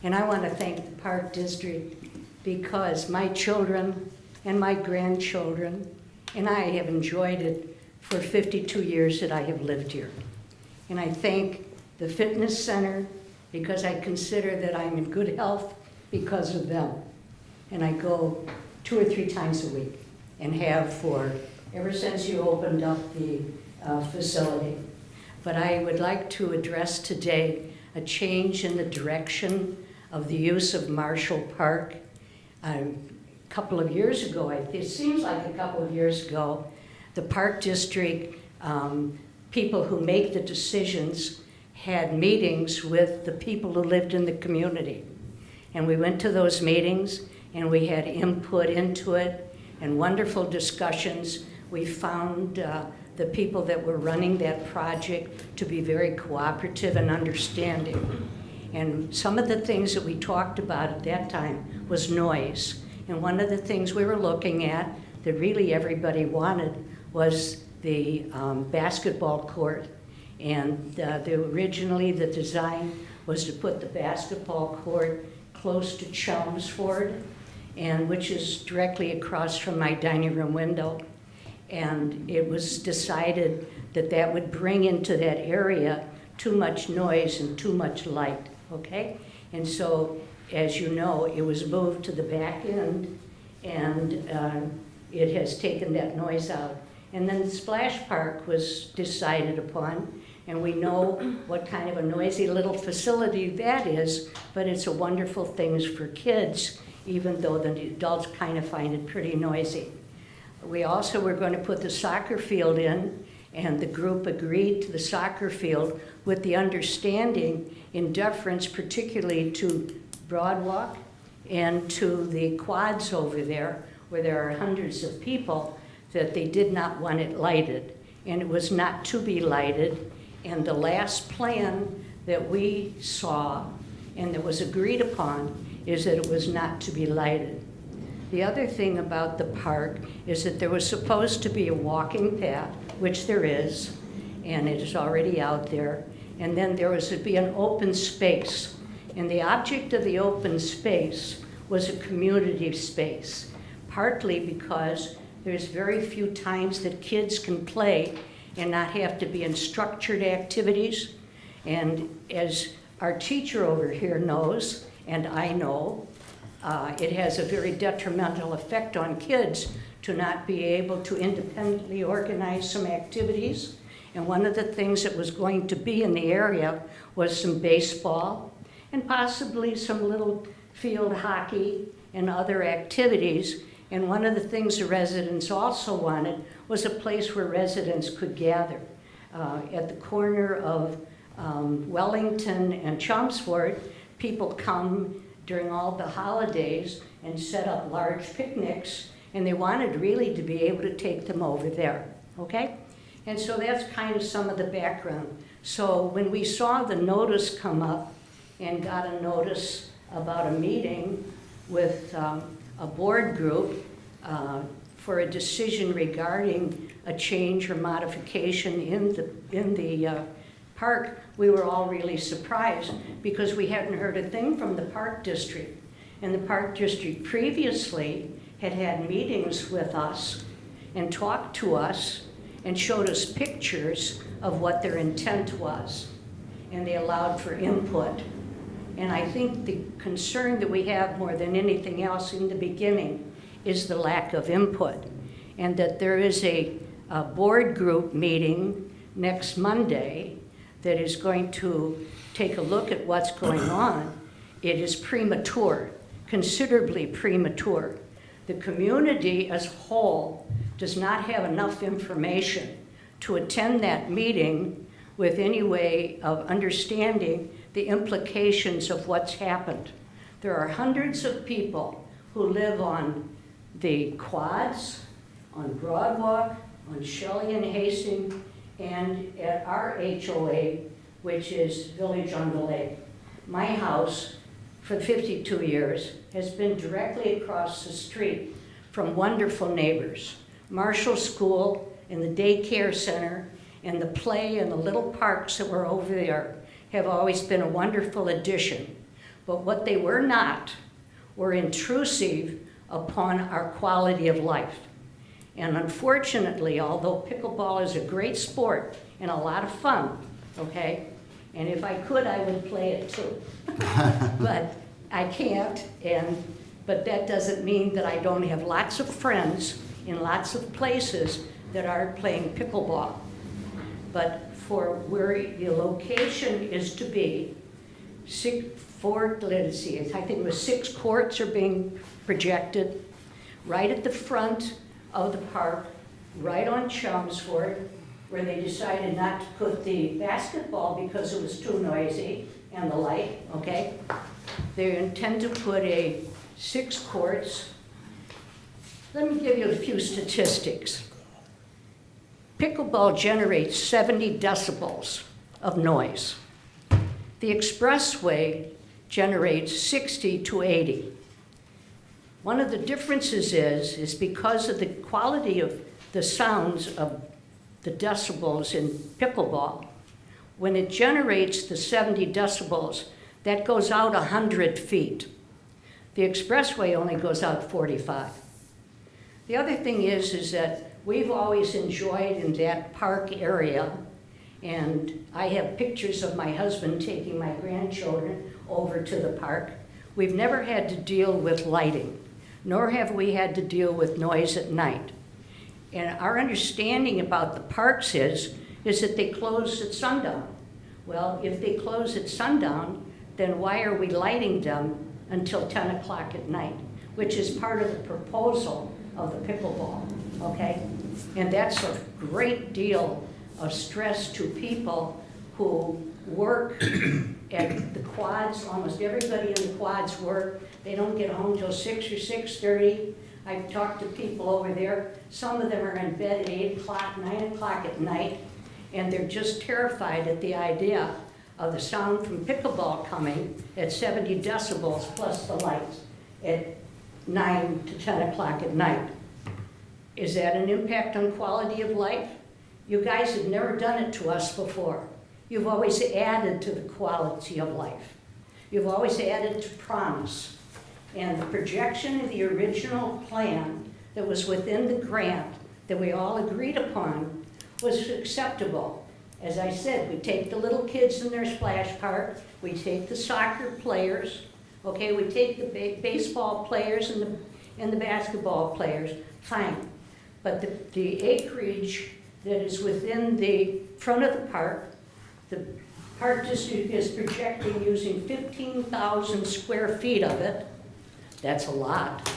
and I want to thank the Park District because my children and my grandchildren and I have enjoyed it for 52 years that I have lived here. And I thank the fitness center because I consider that I'm in good health because of them. And I go 2 or 3 times a week and have for ever since you opened up the facility. But I would like to address today a change in the direction of the use of Marshall Park. A couple of years ago, it seems like a couple of years ago, the Park District people who make the decisions had meetings with the people who lived in the community. And we went to those meetings and we had input into it and wonderful discussions. We found the people that were running that project to be very cooperative and understanding. And some of the things that we talked about at that time was noise. And one of the things we were looking at that really everybody wanted was the basketball court. And originally the design was to put the basketball court close to Chelmsford, and which is directly across from my dining room window. And it was decided that that would bring into that area too much noise and too much light, okay? And so, as you know, it was moved to the back end, and it has taken that noise out. And then the splash park was decided upon, and we know what kind of a noisy little facility that is, but it's a wonderful thing for kids, even though the adults kind of find it pretty noisy. We also were going to put the soccer field in, and the group agreed to the soccer field with the understanding, in deference particularly to Broadwalk and to the quads over there, where there are hundreds of people, that they did not want it lighted. And it was not to be lighted. And the last plan that we saw and that was agreed upon is that it was not to be lighted. The other thing about the park is that there was supposed to be a walking path, which there is, and it is already out there. And then there was to be an open space. And the object of the open space was a community space, partly because there's very few times that kids can play and not have to be in structured activities. And as our teacher over here knows, and I know, it has a very detrimental effect on kids to not be able to independently organize some activities. And one of the things that was going to be in the area was some baseball and possibly some little field hockey and other activities. And one of the things the residents also wanted was a place where residents could gather. At the corner of Wellington and Chelmsford, people come during all the holidays and set up large picnics, and they wanted really to be able to take them over there, okay? And so that's kind of some of the background. So when we saw the notice come up and got a notice about a meeting with a board group for a decision regarding a change or modification in the park, we were all really surprised because we hadn't heard a thing from the Park District. And the Park District previously had had meetings with us and talked to us and showed us pictures of what their intent was. And they allowed for input. And I think the concern that we have more than anything else in the beginning is the lack of input. And that there is a a board group meeting next Monday that is going to take a look at what's going on. It is premature, considerably premature. The community as a whole does not have enough information to attend that meeting with any way of understanding the implications of what's happened. There are hundreds of people who live on the quads, on Broadwalk, on Shelley and Hastings, and at our HOA, which is Village on the Lake. My house, for 52 years, has been directly across the street from wonderful neighbors. Marshall School and the daycare center and the play and the little parks that were over there have always been a wonderful addition. But what they were not were intrusive upon our quality of life. And unfortunately, although pickleball is a great sport and a lot of fun, okay? And if I could, I would play it too. But I can't, but that doesn't mean that I don't have lots of friends in lots of places that are playing pickleball. But for where the location is to be, let's see, I think it was 6 courts are being projected right at the front of the park, right on Chelmsford, where they decided not to put the basketball because it was too noisy and the light, okay? They intend to put 6 courts. Let me give you a few statistics. Pickleball generates 70 decibels of noise. The expressway generates 60 to 80. One of the differences is because of the quality of the sounds of the decibels in pickleball, when it generates the 70 decibels, that goes out 100 feet. The expressway only goes out 45. The other thing is that we've always enjoyed in that park area, and I have pictures of my husband taking my grandchildren over to the park. We've never had to deal with lighting, nor have we had to deal with noise at night. And our understanding about the parks is that they close at sundown. Well, if they close at sundown, then why are we lighting them until 10 o'clock at night, which is part of the proposal of the pickleball, okay? And that's a great deal of stress to people who work at the quads. Almost everybody in the quads work. They don't get home till 6 or 6:30. I've talked to people over there. Some of them are in bed at 8 o'clock, 9 o'clock at night, and they're just terrified at the idea of the sound from pickleball coming at 70 decibels plus the lights at 9 to 10 o'clock at night. Is that an impact on quality of life? You guys have never done it to us before. You've always added to the quality of life. You've always added to promise. And the projection of the original plan that was within the grant that we all agreed upon was acceptable. As I said, we take the little kids in their splash park, we take the soccer players, okay, we take the baseball players and the basketball players, fine. But the acreage that is within the front of the park district is projecting using 15,000 square feet of it. That's a lot.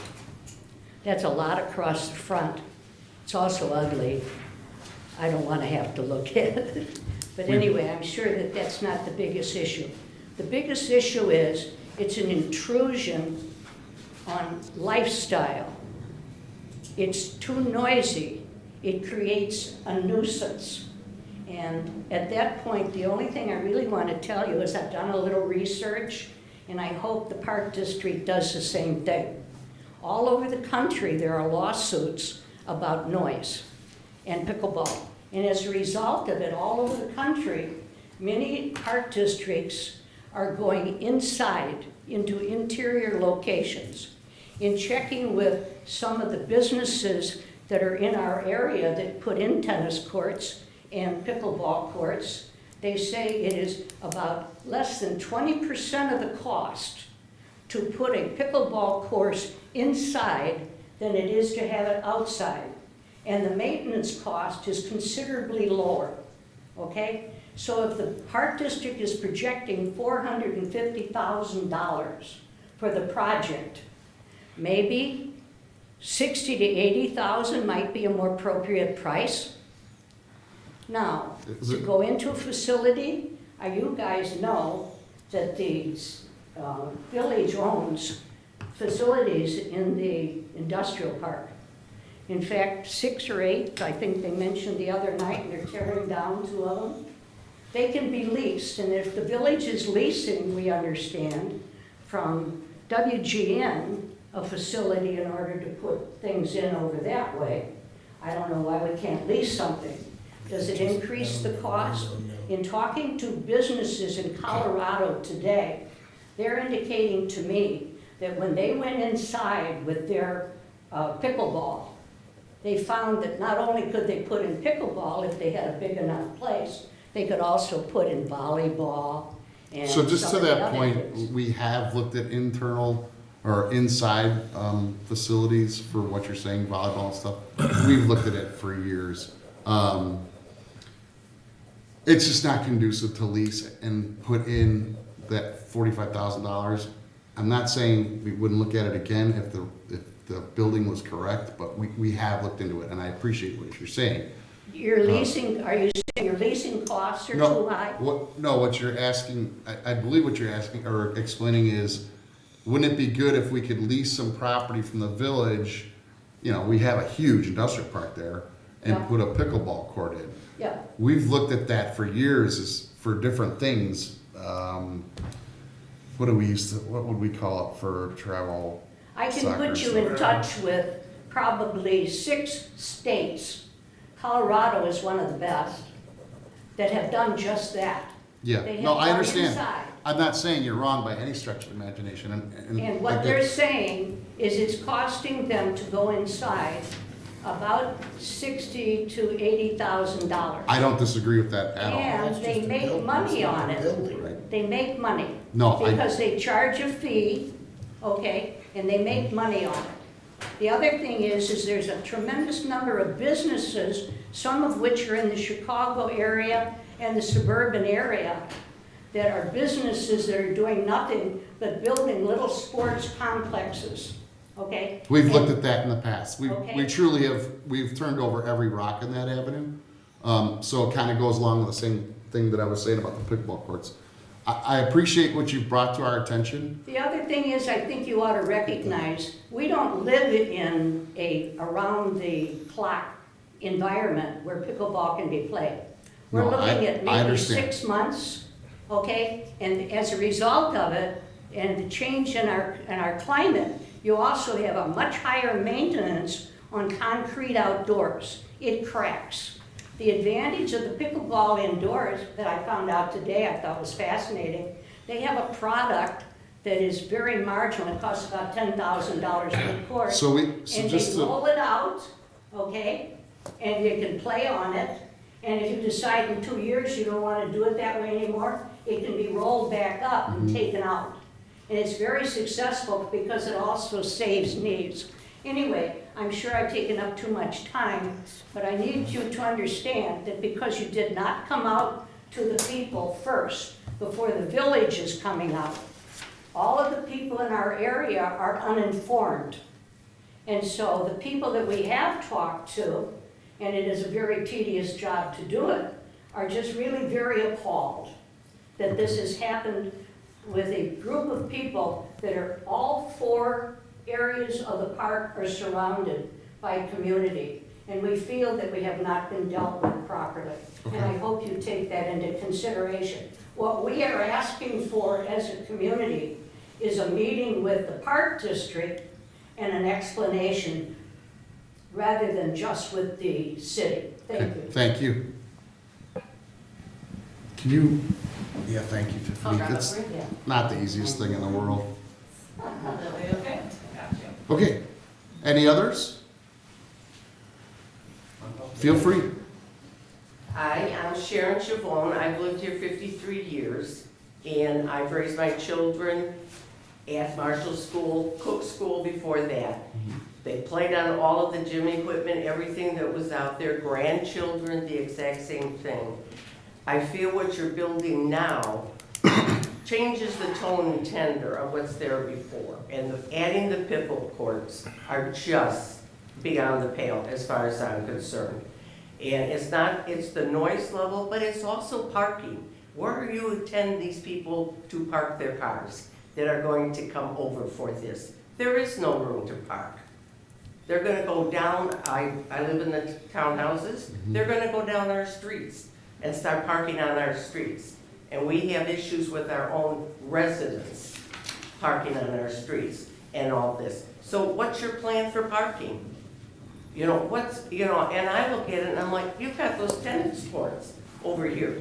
That's a lot across the front. It's also ugly. I don't want to have to look at it. But anyway, I'm sure that that's not the biggest issue. The biggest issue is it's an intrusion on lifestyle. It's too noisy. It creates a nuisance. And at that point, the only thing I really want to tell you is I've done a little research, and I hope the Park District does the same thing. All over the country, there are lawsuits about noise and pickleball. And as a result of it, all over the country, many park districts are going inside into interior locations. In checking with some of the businesses that are in our area that put in tennis courts and pickleball courts, they say it is about less than 20% of the cost to put a pickleball course inside than it is to have it outside. and the maintenance cost is considerably lower, okay? So if the Park District is projecting $450,000 for the project, maybe 60 to 80,000 might be a more appropriate price. Now, to go into a facility, you guys know that the village owns facilities in the industrial park. In fact, 6 or 8, I think they mentioned the other night, and they're tearing down 2 of them. They can be leased, and if the village is leasing, we understand, from WGN, a facility in order to put things in over that way, I don't know why we can't lease something. Does it increase the cost? In talking to businesses in Colorado today, they're indicating to me that when they went inside with their pickleball, they found that not only could they put in pickleball if they had a big enough place, they could also put in volleyball and So just to some of the that other point, things. we have looked at internal or inside facilities for what you're saying, volleyball and stuff. We've looked at it for years. It's just not conducive to lease and put in that $45,000. I'm not saying we wouldn't look at it again if the building was correct, but we have looked into it, and I appreciate what you're saying. Your leasing, are you saying your leasing costs are too high? What you're asking, I believe what you're asking or explaining is, wouldn't it be good if we could lease some property from the village? You know, we have a huge industrial park there, and Yeah. put a pickleball court in. Yeah, We've looked at that for years for different things. What would we call it for travel? I can Soccer put you in stuff. touch with probably 6 states. Colorado is one of the best that have done just that. Yeah, They no, have I gone understand. inside. I'm not saying you're wrong by any stretch of imagination, And I what get- they're saying is it's costing them to go inside about $60,000 to $80,000. I don't disagree with that at all. And they make money on it. Right. They make money. No, Because they charge a fee, okay, and they make money on it. The other thing is there's a tremendous number of businesses, some of which are in the Chicago area and the suburban area, that are businesses that are doing nothing but building little sports complexes, okay? We've looked at that in the past. We Okay. truly have, we've turned over every rock in that avenue. So it kind of goes along with the same thing that I was saying about the pickleball courts. I appreciate what you've brought to our attention. The other thing is, I think you ought to recognize, we don't live in a around-the-clock environment where pickleball can be played. We're No, looking I at maybe understand. 6 months, okay? And as a result of it, and the change in our climate, you also have a much higher maintenance on concrete outdoors. It cracks. The advantage of the pickleball indoors that I found out today, I thought was fascinating, they have a product that is very marginal. It costs about $10,000 per court. So And just they to, roll it out, okay, and you can play on it. And if you decide in 2 years you don't want to do it that way anymore, it can be rolled back up and taken out. And it's very successful because it also saves knees. Anyway, I'm sure I've taken up too much time, but I need you to understand that because you did not come out to the people first, before the village is coming out, all of the people in our area are uninformed. And so the people that we have talked to, and it is a very tedious job to do it, are just really very appalled that this has happened with a group of people that are all 4 areas of the park are surrounded by community. And we feel that we have not been dealt with properly. And I hope you take that into consideration. What we are asking for as a community is a meeting with the Park District and an explanation rather than just with the city. Thank you. thank you. Can you, yeah, thank you, Tiffany. It's Yeah. not the easiest thing in the world. Okay, got you. Okay, any others? Feel free. Hi, I'm Sharon Chavon. I've lived here 53 years, and I've raised my children at Marshall School, Cook School before that. They played on all of the gym equipment, everything that was out there, grandchildren, the exact same thing. I feel what you're building now changes the tone and tenor of what's there before. And adding the pickleball courts are just beyond the pale as far as I'm concerned. And it's the noise level, but it's also parking. Where are you intend these people to park their cars that are going to come over for this? There is no room to park. They're gonna go down, I live in the townhouses, they're gonna go down our streets and start parking on our streets. And we have issues with our own residents parking on our streets and all this. So what's your plan for parking? And I look at it and I'm like, you've got those tennis courts over here,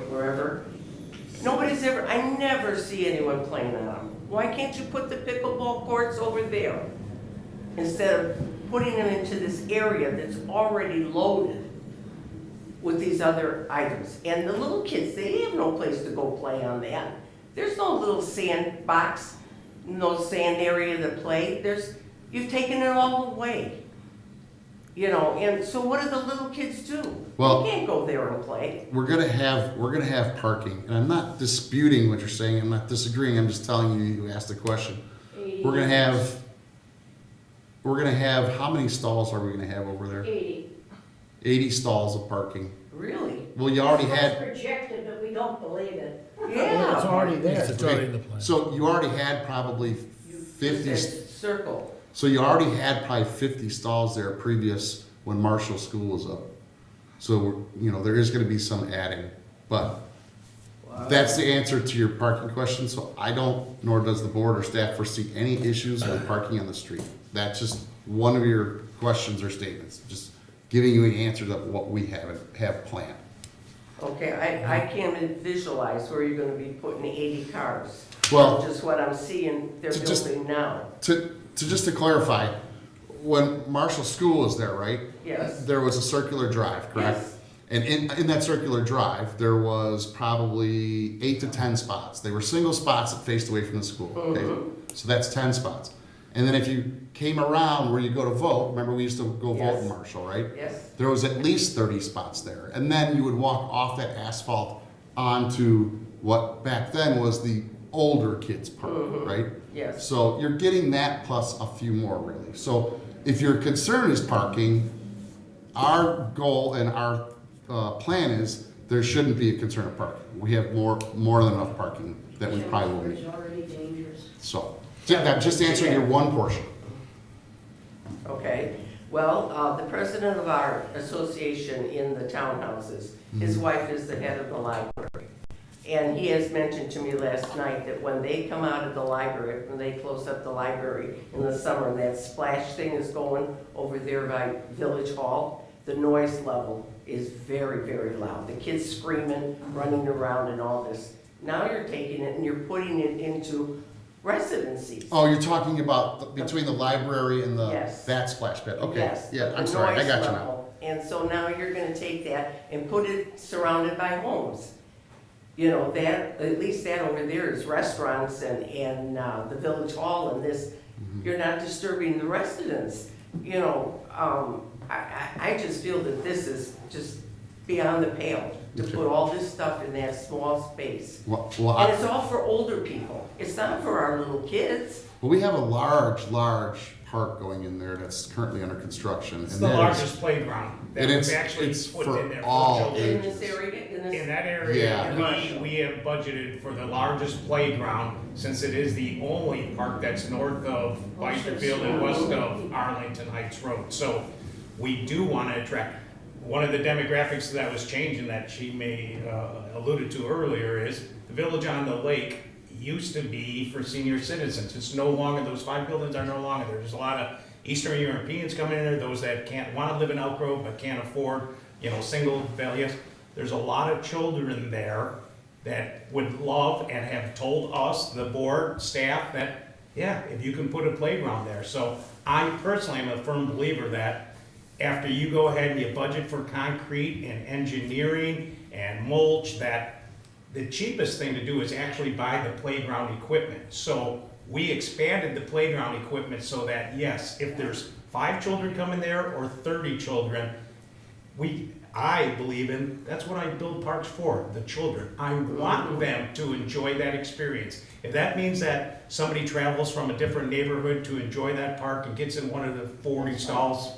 wherever. I never see anyone playing on them. Why can't you put the pickleball courts over there? Instead of putting them into this area that's already loaded with these other items. And the little kids, they have no place to go play on that. There's no little sand box, no sand area to play. You've taken it all away. And so what do the little kids do? Well, they can't go there and play. We're gonna have parking, and I'm not disputing what you're saying, I'm not disagreeing, I'm just telling you asked the question. We're gonna have, how many stalls are we gonna have over there? 80 stalls of parking. Really? Well, you already had, projected, but we don't believe it. Yeah. It's already there. It's already in the plan. so you already had probably 50, Circle. so you already had probably 50 stalls there previous when Marshall School was up. So, there is gonna be some adding, but that's the answer to your parking question, so I don't, nor does the board or staff foresee any issues with parking on the street. That's just one of your questions or statements, just giving you an answer to what we have planned. Okay, I can't visualize where you're gonna be putting 80 cars. Well, Just what I'm seeing they're building now. just to clarify, when Marshall School was there, right? Yes. There was a circular drive, correct? Yes. And in that circular drive, there was probably 8 to 10 spots. They were single spots that faced away from the school, okay? So that's 10 spots. And then if you came around where you go to vote, remember we used to go vote in Yes. Marshall, right? Yes. There was at least 30 spots there. And then you would walk off that asphalt onto what back then was the older kids' park, right? Yes. So you're getting that plus a few more, really. So if your concern is parking, our goal and our plan is there shouldn't be a concern of parking. We have more than enough parking that we probably will need. It's already dangerous. So, just answering your one portion. Okay, well, the president of our association in the townhouses, his wife is the head of the library. And he has mentioned to me last night that when they come out of the library, when they close up the library in the summer, that splash thing is going over there by Village Hall, the noise level is very, very loud. The kids screaming, running around and all this. Now you're taking it and you're putting it into residencies. Oh, you're talking about between the library and Yes. that splash pad? Okay, Yes, yeah, I'm the sorry, I noise got you now. level. And so now you're gonna take that and put it surrounded by homes. At least that over there is restaurants and the Village Hall and this, you're not disturbing the residents. I just feel that this is just beyond the pale to put all this stuff in that small space. Well, And it's all for older people. It's not for our little kids. we have a large park going in there that's currently under construction. It's and the that is- largest playground that And was it's actually put for in there all for children. In this area, In that Yeah. area, we have budgeted for the largest playground, since it is the only park that's north of Bickerfield and west of Arlington Heights Road. So we do want to attract, one of the demographics that was changing that she may alluded to earlier is the Village on the Lake used to be for senior citizens. It's no longer, those 5 buildings are no longer there. There's a lot of Eastern Europeans coming in there, those that want to live in Elk Grove but can't afford, single values. There's a lot of children there that would love and have told us, the board, staff, that, yeah, if you can put a playground there. So I personally am a firm believer that after you go ahead and you budget for concrete and engineering and mulch, that the cheapest thing to do is actually buy the playground equipment. So we expanded the playground equipment so that, yes, if there's 5 children come in there or 30 children, I believe in, that's what I build parks for, the children. I want them to enjoy that experience. If that means that somebody travels from a different neighborhood to enjoy that park and gets in one of the 40 stalls,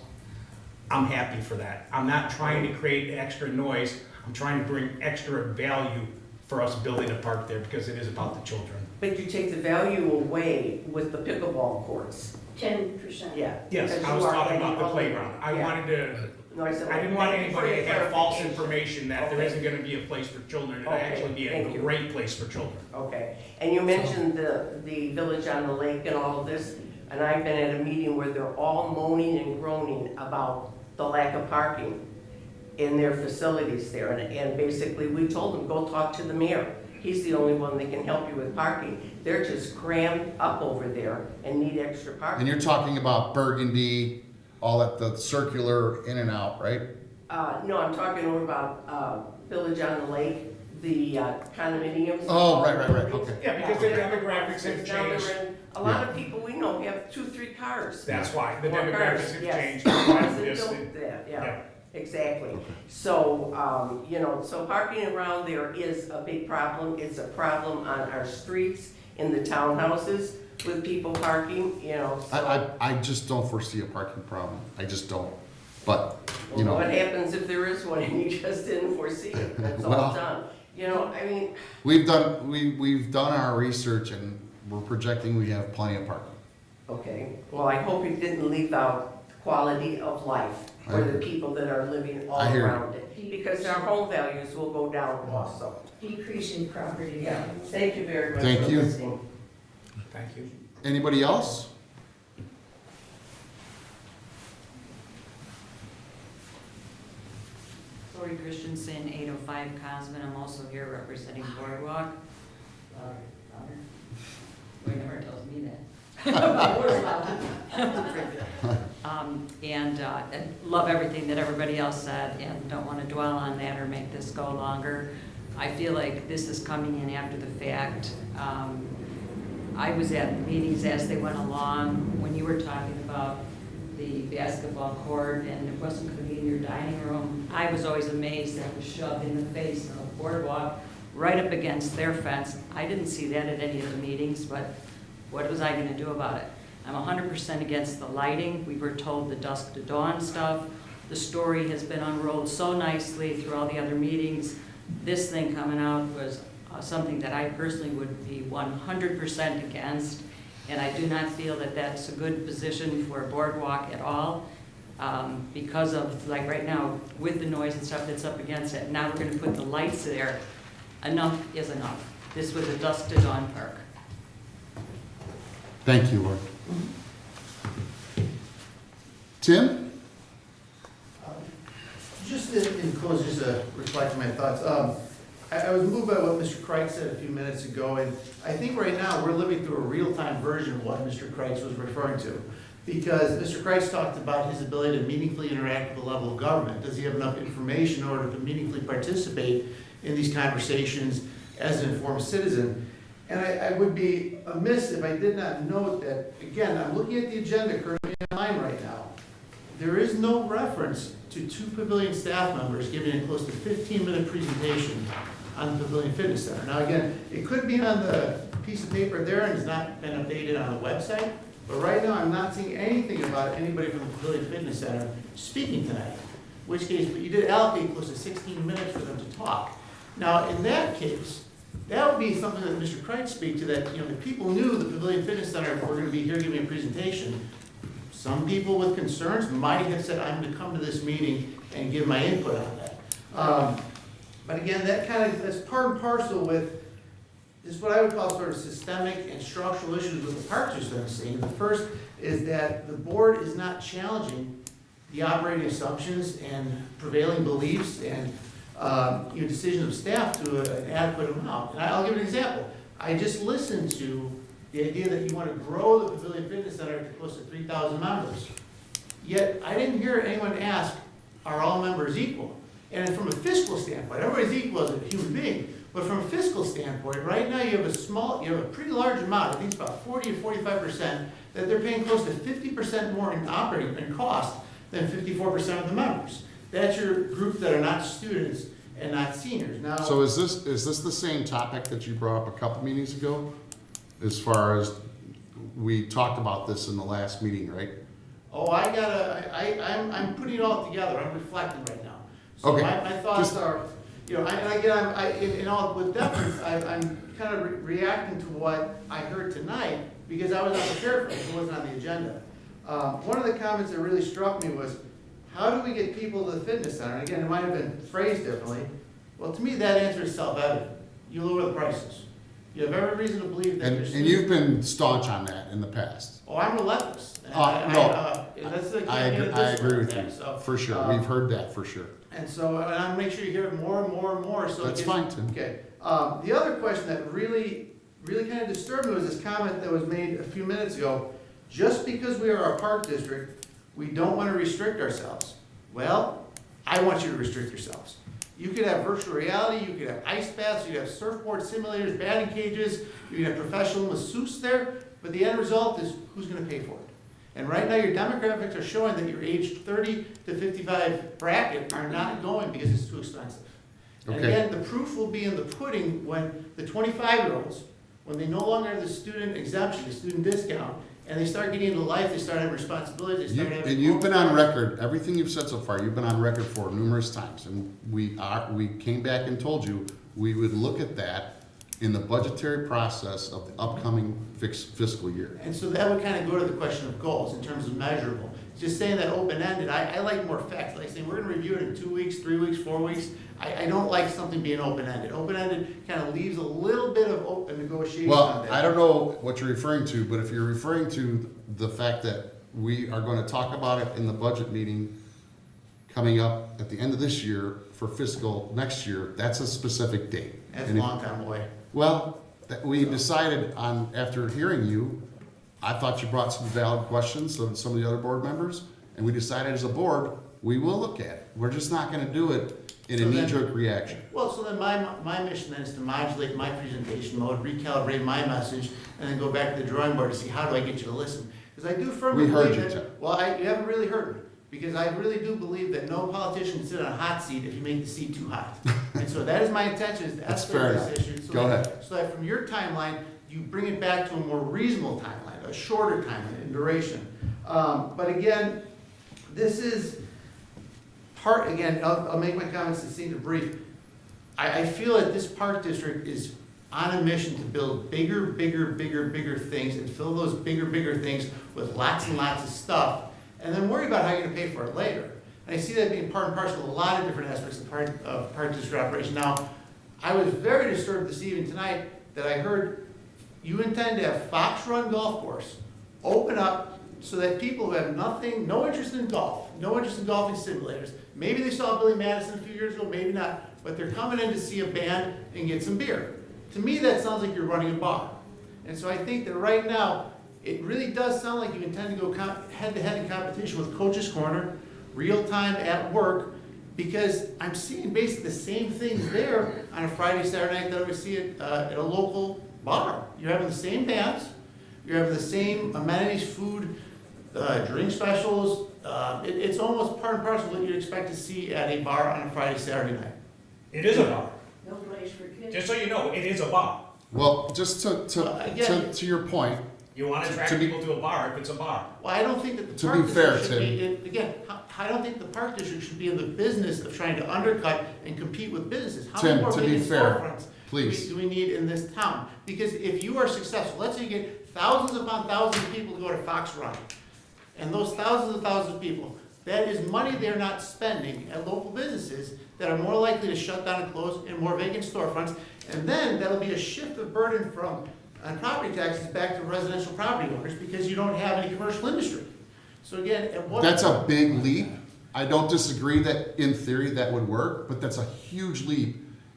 I'm happy for that. I'm not trying to create extra noise. I'm trying to bring extra value for us building a park there because it is about the children. But you take the value away with the pickleball courts. 10%. Yeah. Yes, because I you was are talking getting about the all- playground. I yeah. wanted to, No, said, I didn't want thank you for anybody to your have false clarification. information that there Okay. isn't gonna be a place for children. It'll Okay, actually be a thank you. great place for children. Okay, and you mentioned the village on the lake and all of this, and I've been at a meeting where they're all moaning and groaning about the lack of parking in their facilities there, and basically we told them, go talk to the mayor. He's the only one that can help you with parking. They're just crammed up over there and need extra And parking. you're talking about Burgundy, all at the circular in and out, right? No, I'm talking over about Village on the Lake, the condominiums. Oh, right, okay. Yeah, because the demographics have Now they're changed. in- A lot of people we know have 2-3 cars. That's why, the More demographics cars, have yes. changed. Because they This- built that, yeah. yeah, exactly. So, you know, so parking around there is a big problem. It's a problem on our streets, in the townhouses with people parking, you know, so. I just don't foresee a parking problem. I just don't. But, you Well, know, what happens if there is one and you just didn't foresee it? That's all Well- done. You know, I mean, we've done our research and we're projecting we have plenty of parking. okay, well, I hope you didn't leave out quality of life for the agree. people that are living all I hear you. around it. Because our home values will go down also. Decreasing property Yeah, value. thank you very much Thank for you. listening. Thank you. Anybody else? Lori Christensen, 805 Cosman. I'm also here representing Boardwalk. Wait, never tells me that. And love everything that everybody else said and don't want to dwell on that or make this go longer. I feel like this is coming in after the fact. I was at meetings as they went along, when you were talking about the basketball court and it wasn't gonna be in your dining room. I was always amazed that was shoved in the face of the Boardwalk, right up against their fence. I didn't see that at any of the meetings, but what was I gonna do about it? I'm 100% against the lighting. We were told the dusk to dawn stuff. The story has been unrolled so nicely through all the other meetings. This thing coming out was something that I personally would be 100% against, and I do not feel that that's a good position for a Boardwalk at all, because of, like right now, with the noise and stuff that's up against it, now we're gonna put the lights there. Enough is enough. This was a dusk to dawn park. Thank you, Lord. Tim? Just in closing, just to reflect my thoughts. I was moved by what Mr. Kreitz said a few minutes ago, and I think right now we're living through a real-time version of what Mr. Kreitz was referring to. Because Mr. Kreitz talked about his ability to meaningfully interact with the level of government. Does he have enough information in order to meaningfully participate in these conversations as an informed citizen? And I would be amiss if I did not note that, again, I'm looking at the agenda currently online right now. There is no reference to 2 Pavilion staff members giving a close to 15-minute presentation on the Pavilion Fitness Center. Now, again, it could be on the piece of paper there and has not been updated on the website, but right now I'm not seeing anything about anybody from the Pavilion Fitness Center speaking tonight. In which case, but you did allocate close to 16 minutes for them to talk. Now, in that case, that would be something that Mr. Kreitz speak to, that, you know, the people knew the Pavilion Fitness Center were going to be here giving a presentation. Some people with concerns might have said, I'm going to come to this meeting and give my input on that. But again, that's part and parcel with, this is what I would call sort of systemic and structural issues with the Park District I'm seeing. The first is that the board is not challenging the operating assumptions and prevailing beliefs and decisions of staff to an adequate amount. And I'll give an example. I just listened to the idea that you want to grow the Pavilion Fitness Center to close to 3,000 members. Yet, I didn't hear anyone ask, are all members equal? And from a fiscal standpoint, everybody's equal as a human being, But from a fiscal standpoint, right now you have a pretty large amount, I think it's about 40 to 45%, that they're paying close to 50% more in operating and cost than 54% of the members. That's your group that are not students and not seniors. Now, So is this the same topic that you brought up a couple meetings ago? As far as, we talked about this in the last meeting, right? oh, I'm putting it all together, I'm reflecting right now. So Okay. my thoughts Just- are, you know, in all, with deference, I'm kind of reacting to what I heard tonight, because I was not prepared for it, it wasn't on the agenda. One of the comments that really struck me was, how do we get people to the fitness center? And again, it might have been phrased differently. Well, to me, that answer is self-evident. You lower the prices. You have every reason to believe that And your you've been staunch on that in the past. Oh, I'm relentless. And No. that's the I agree with you, so, for sure. We've heard that, for sure. And so, and I'll make sure you hear it more and more and more, so. That's it gets- fine, Tim. Okay. The other question that really kind of disturbed me was this comment that was made a few minutes ago. Just because we are a park district, we don't want to restrict ourselves. Well, I want you to restrict yourselves. You could have virtual reality, you could have ice baths, you could have surfboard simulators, batting cages, you could have professional masseuse there, but the end result is who's going to pay for it? And right now, your demographics are showing that your age 30 to 55 bracket are not going because it's too expensive. And Okay. again, the proof will be in the pudding when the 25-year-olds, when they no longer have the student exemption, the student discount, and they start getting into life, they start having responsibilities, they start having. And you've been on record, everything you've said so far, you've been on record for numerous times. And we came back and told you, we would look at that in the budgetary process of the upcoming fiscal year. And so that would kind of go to the question of goals in terms of measurable. Just saying that open-ended, I like more facts, like saying we're gonna review it in 2 weeks, 3 weeks, 4 weeks. I don't like something being open-ended. Open-ended kind of leaves a little bit of open negotiation on Well, that. I don't know what you're referring to, but if you're referring to the fact that we are going to talk about it in the budget meeting coming up at the end of this year for fiscal next year, that's a specific date. That's a And if- long time away. Well, we decided on, after hearing you, I thought you brought some valid questions, so did some of the other board members, and we decided as a board, we will look at it. We're just not gonna do it in a So then- knee-jerk reaction. Well, so then my mission then is to modulate my presentation mode, recalibrate my message, and then go back to the drawing board to see how do I get you to listen? Because I do firmly We heard believe you, that. Tim. Well, you haven't really heard me, because I really do believe that no politician can sit on a hot seat if you make the seat too hot. And so that is my intention, is to That's fair escalate this enough. issue. Go ahead. So that from your timeline, you bring it back to a more reasonable timeline, a shorter timeline in duration. But again, this is part, again, I'll make my comments succinct and brief. I feel that this park district is on a mission to build bigger things and fill those bigger things with lots and lots of stuff, and then worry about how you're gonna pay for it later. And I see that being part and parcel of a lot of different aspects of park district operation. Now, I was very disturbed this evening tonight that I heard you intend to have Fox Run Golf Course open up so that people who have no interest in golf, no interest in golfing simulators, maybe they saw Billy Madison a few years ago, maybe not, but they're coming in to see a band and get some beer. To me, that sounds like you're running a bar. And so I think that right now, it really does sound like you intend to go head-to-head in competition with Coach's Corner, real time at work, because I'm seeing basically the same things there on a Friday, Saturday night that I would see at a local bar. You're having the same bands, you're having the same amenities, food, drink specials. It's almost part and parcel of what you'd expect to see at a bar on a Friday, Saturday night. It is a bar. No place for kids. Just so you know, it is a bar. Well, just to your point, You want to attract To be- people to a bar if it's a bar. Well, I don't think that the To park be fair, district should be, Tim. again, I don't think the park district should be in the business of trying to undercut and compete with businesses. How many Tim, more to be vacant fair, storefronts please. do we need in this town? Because if you are successful, let's say you get thousands upon thousands of people to go to Fox Run, and those thousands of people, that is money they're not spending at local businesses that are more likely to shut down and close and more vacant storefronts. And then that'll be a shift of burden from property taxes back to residential property owners because you don't have any commercial industry. So again, at what that's a big leap. I don't disagree that in theory that would work, but that's a huge leap.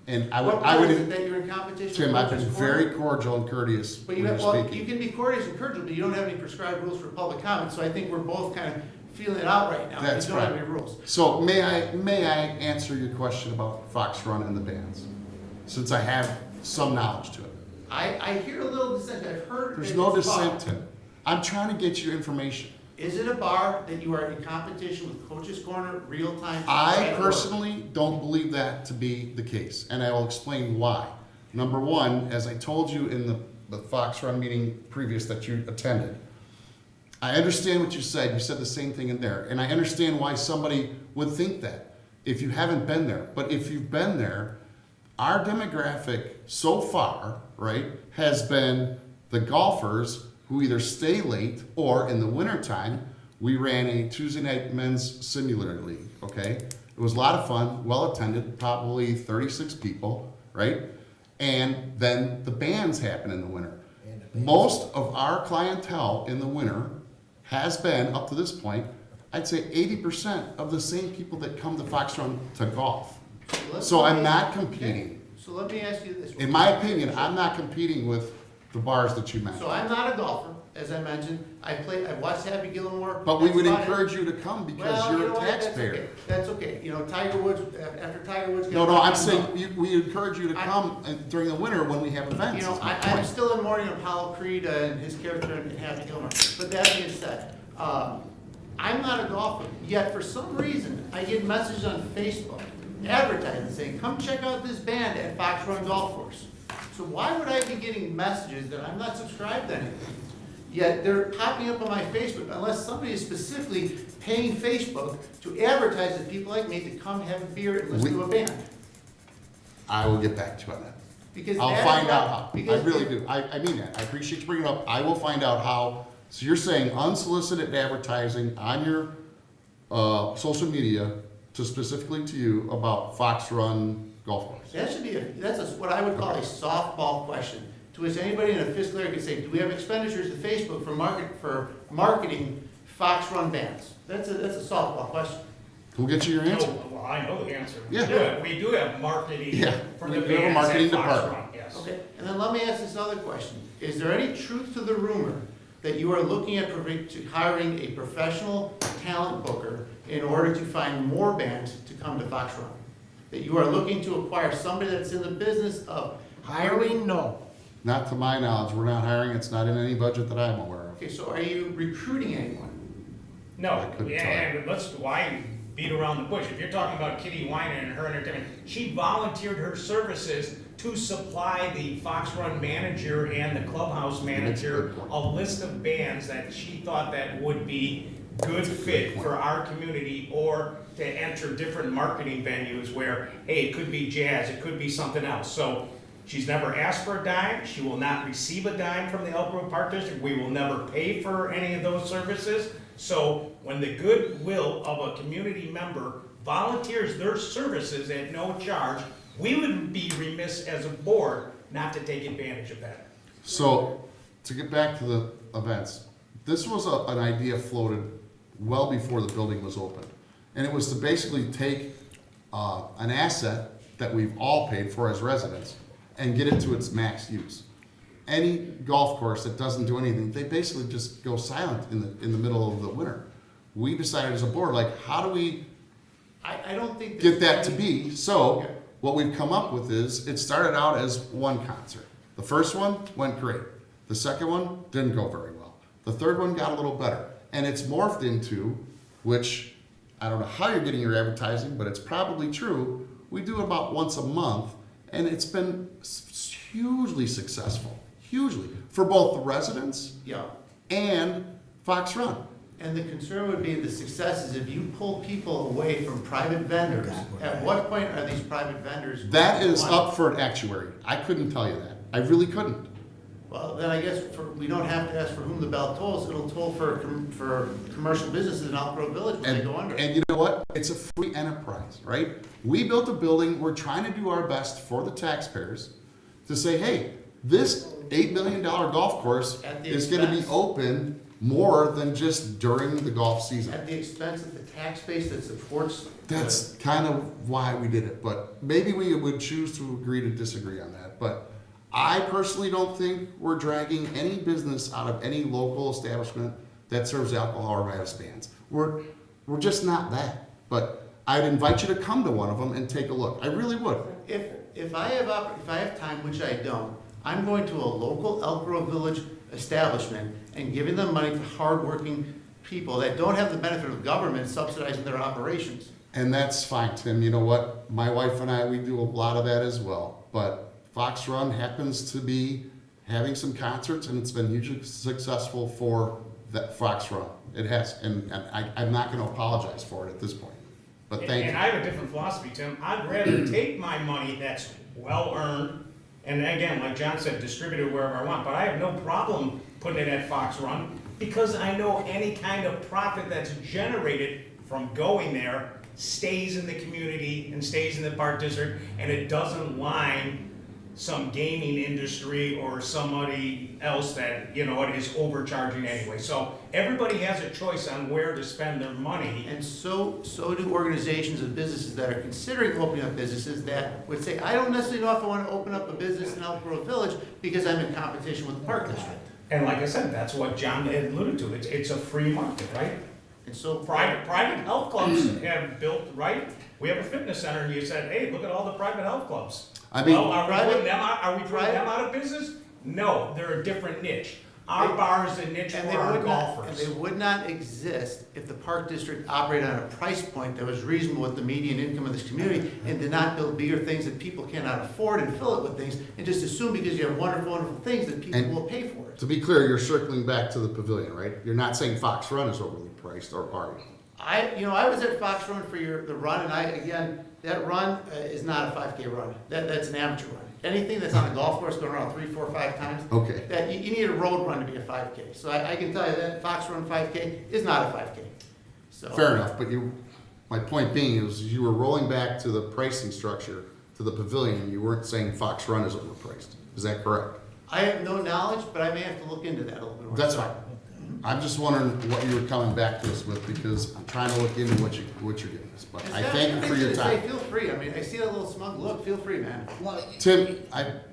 And I what is it would, that you're in competition Tim, with I've been Coach's very Corner? cordial and courteous But when you you're have, well, you speaking. can be courteous and cordial, but you don't have any prescribed rules for public comment, so I think we're both kind of feeling it out right now. That's We don't have right. any rules. So may I answer your question about Fox Run and the bands? since I have some knowledge to it. I hear a little dissent. I've heard. There's that no it's a bar. dissent, Tim. I'm trying to get you information. Is it a bar that you are in competition with Coach's Corner, Real Time? I personally don't believe that to be the case, and I will explain why. Number one, as I told you in the Fox Run meeting previous that you attended, I understand what you said. You said the same thing in there, and I understand why somebody would think that if you haven't been there. But if you've been there, our demographic so far, right, has been the golfers who either stay late or in the wintertime, we ran a Tuesday night men's simulator league, okay? It was a lot of fun, well attended, probably 36 people, right? And then the bands happen in the winter. Most of our clientele in the winter has been, up to this point, I'd say 80% of the same people that come to Fox Run to golf. So I'm not competing. So let me ask you this. In my opinion, I'm not competing with the bars that you mentioned. So I'm not a golfer, as I mentioned. I watched Happy Gilmore. But we That's would about it. encourage you to come because Well, you're you know a what? That's taxpayer. okay. That's okay. You know, Tiger Woods, after Tiger Woods. No, I'm saying we encourage you to come during the winter when we have events. You know, is my I'm point. still in mourning of Apollo Creed and his character in Happy Gilmore. But that being said, I'm not a golfer, yet for some reason, I get messages on Facebook advertising saying, come check out this band at Fox Run Golf Course. So why would I be getting messages that I'm not subscribed to anything? Yet they're popping up on my Facebook unless somebody is specifically paying Facebook to advertise to people like me to come have a beer and listen to a band. I will get back to you on that. Because I'll that is find what- out how. I because really if- do. I mean that. I appreciate you bringing it up. I will find out how. So you're saying unsolicited advertising on your social media to specifically to you about Fox Run Golf Course. That should be, what I would call a softball question, to which anybody in a fiscal area could say, do we have expenditures to Facebook for marketing Fox Run bands? That's a softball question. We'll get you your answer. No, well, I know the answer. Yeah. We do have marketing Yeah, for we the do have a bands marketing at Fox department. Run, yes. Okay, and then let me ask this other question. Is there any truth to the rumor that you are looking at hiring a professional talent booker in order to find more bands to come to Fox Run? That you are looking to acquire somebody that's in the business of Hiring, no. Not to my knowledge. We're not hiring. It's not in any budget that I'm aware of. Okay, so are you recruiting anyone? No, I couldn't tell you. and why beat around the bush? If you're talking about Kitty Weiner and her entertainment, she volunteered her services to supply the Fox Run manager and the clubhouse manager a list of bands that she thought that would be good fit for our community or to enter different marketing venues where, hey, it could be jazz, it could be something else. So she's never asked for a dime. She will not receive a dime from the Elk Grove Park District. We will never pay for any of those services. So when the goodwill of a community member volunteers their services at no charge, we would be remiss as a board not to take advantage of that. So to get back to the events, this was an idea floated well before the building was open. And it was to basically take an asset that we've all paid for as residents and get it to its max use. Any golf course that doesn't do anything, they basically just go silent in the middle of the winter. We decided as a board, like, how do we I don't think. get that to be? So Okay. what we've come up with is, it started out as one concert. The first one went great. The second one didn't go very well. The third one got a little better. And it's morphed into, which I don't know how you're getting your advertising, but it's probably true. We do about once a month, and it's been hugely successful, hugely, for both the residents Yeah. and Fox Run. And the concern would be the success is if you pull people away from private vendors, at what point are these private vendors? That going is to up want- for an actuary. I couldn't tell you that. I really couldn't. Well, then I guess we don't have to ask for whom the bell tolls. It'll toll for commercial businesses in Elk Grove Village when they go under. And you know what? It's a free enterprise, right? We built a building. We're trying to do our best for the taxpayers to say, hey, this $8 million golf course At the is going to be expense. open more than just during the golf season. At the expense of the tax base that supports. That's kind of why we did it, but maybe we would choose to agree to disagree on that. But I personally don't think we're dragging any business out of any local establishment that serves alcohol or riotous bands. We're just not that. But I'd invite you to come to one of them and take a look. I really would. if I have time, which I don't, I'm going to a local Elk Grove Village establishment and giving them money to hardworking people that don't have the benefit of government subsidizing their operations. And that's fine, Tim. You know what? My wife and I, we do a lot of that as well. But Fox Run happens to be having some concerts, and it's been hugely successful for that Fox Run. It has, and I'm not going to apologize for it at this point. But thank you. And I have a different philosophy, Tim. I'd rather take my money that's well-earned, and again, like John said, distribute it wherever I want, but I have no problem putting it at Fox Run, because I know any kind of profit that's generated from going there stays in the community and stays in the park district, and it doesn't line some gaming industry or somebody else that, you know, is overcharging anyway. So everybody has a choice on where to spend their money. And so do organizations and businesses that are considering opening up businesses that would say, I don't necessarily know if I want to open up a business in Elk Grove Village because I'm in competition with the park district. And like I said, that's what John had alluded to. It's a free market, right? And so Private health clubs have built, right? We have a fitness center, and you said, hey, look at all the private health clubs. I mean, well, are we putting them out of business? No, they're a different niche. Our bar is a niche for our golfers. And they would not exist if the park district operated on a price point that was reasonable with the median income of this community and did not build bigger things that people cannot afford and fill it with things and just assume because you have wonderful, wonderful things that people will pay for it. To be clear, you're circling back to the pavilion, right? You're not saying Fox Run is overly priced, or are you? I was at Fox Run for the run, and that run is not a 5K run. That's an amateur run. Anything that's on a golf course going around 3, 4, 5 times, Okay. that you need a road run to be a 5K. So I can tell you that Fox Run 5K is not a 5K. So Fair enough, but my point being is you were rolling back to the pricing structure, to the pavilion. You weren't saying Fox Run is overpriced. Is that correct? I have no knowledge, but I may have to look into that a little bit more. That's fine. I'm just wondering what you were coming back to us with, because I'm trying to look into what you're giving us. But I thank you for your time. Feel free. I mean, I see that little smug look. Feel free, man. Tim,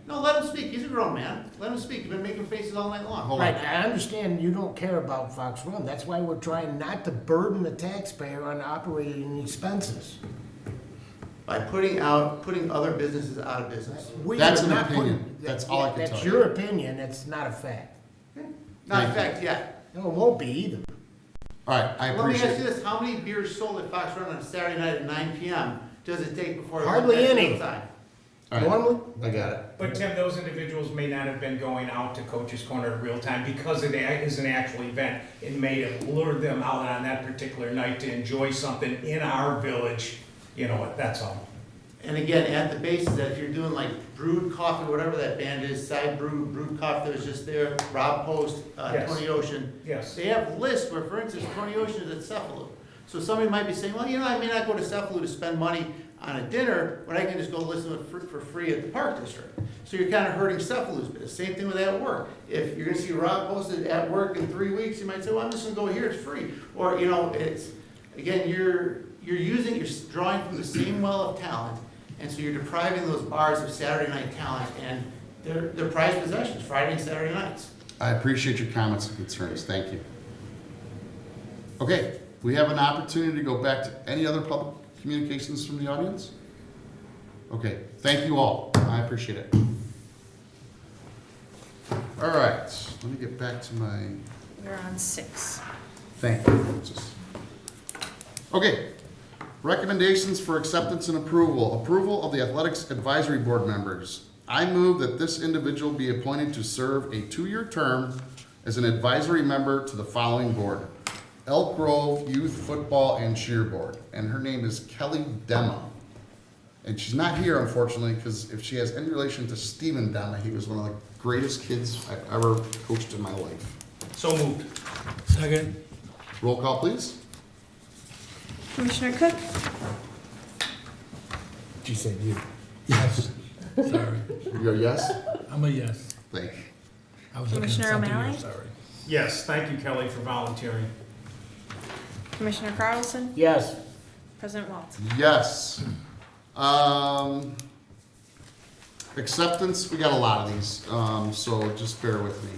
No, let him speak. He's a grown man. Let him speak. You've been making faces all night long. Right, I understand you don't care about Fox Run. That's why we're trying not to burden the taxpayer on operating expenses. By putting other businesses out of business. That's an opinion. That's all I can tell you. That's your opinion, it's not a fact. Not in fact yet. No, it won't be either. All right, I Let me appreciate ask you it. this. How many beers sold at Fox Run on a Saturday night at 9 p.m. does it take before it Hardly goes back to any. outside? All right, Normally? I got it. But Tim, those individuals may not have been going out to Coach's Corner at real time because it is an actual event. It may have lured them out on that particular night to enjoy something in our village. You know what, that's all. And again, at the base is that if you're doing like brewed coffee, whatever that band is, side brewed coffee that was just there, Rob Post, Yes. Tony Ocean. Yes. They have lists where, for instance, Tony Ocean is at Cephalou. So somebody might be saying, well, you know, I may not go to Cephalou to spend money on a dinner, but I can just go listen to it for free at the park district. So you're kind of hurting Cefalou's business. Same thing with at work. If you're gonna see Rob posted at work in 3 weeks, you might say, well, I'm just gonna go here, it's free. Or, you know, it's, again, you're drawing from the same well of talent, and so you're depriving those bars of Saturday night talent, and they're prized possessions, Friday and Saturday nights. I appreciate your comments and concerns. Thank you. Okay, we have an opportunity to go back to any other public communications from the audience? Okay, thank you all. I appreciate it. All right, let me get back to my... We're on 6. Thank you. Okay, recommendations for acceptance and approval. Approval of the Athletics Advisory Board members. I move that this individual be appointed to serve a 2-year term as an advisory member to the following board: Elk Grove Youth Football and Cheer Board. And her name is Kelly Dema. And she's not here, unfortunately, because if she has any relation to Stephen Dema, he was one of the greatest kids I've ever coached in my life. So moved. Second. Roll call, please. Commissioner Cook? She said you. Yes. Sorry. You're a yes? I'm a yes. Thank you. I was looking at Commissioner something O'Malley? else, sorry. Yes, thank you, Kelly, for volunteering. Commissioner Carlson? Yes. President Walz? Yes. Acceptance, we got a lot of these, so just bear with me.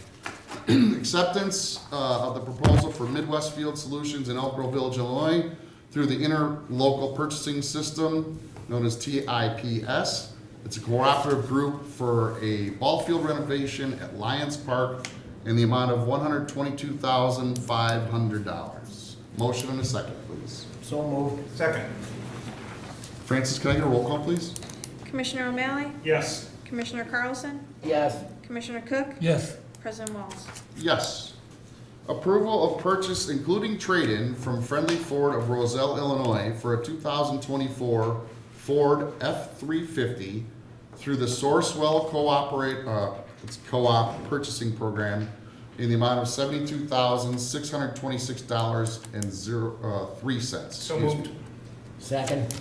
Acceptance of the proposal for Midwest Field Solutions in Elk Grove Village, Illinois through the Interlocal Purchasing System known as TIPS It's a cooperative group for a ball field renovation at Lions Park in the amount of $122,500. Motion and a second, please. So moved. Second. Francis, can I get a roll call, please? Commissioner O'Malley? Yes. Commissioner Carlson? Yes. Commissioner Cook? Yes. President Walz? Yes. Approval of purchase including trade-in from Friendly Ford of Roselle, Illinois for a 2024 Ford F-350 through the Sourcewell Co-op Purchasing Program in the amount of $72,626.03. So moved. Second.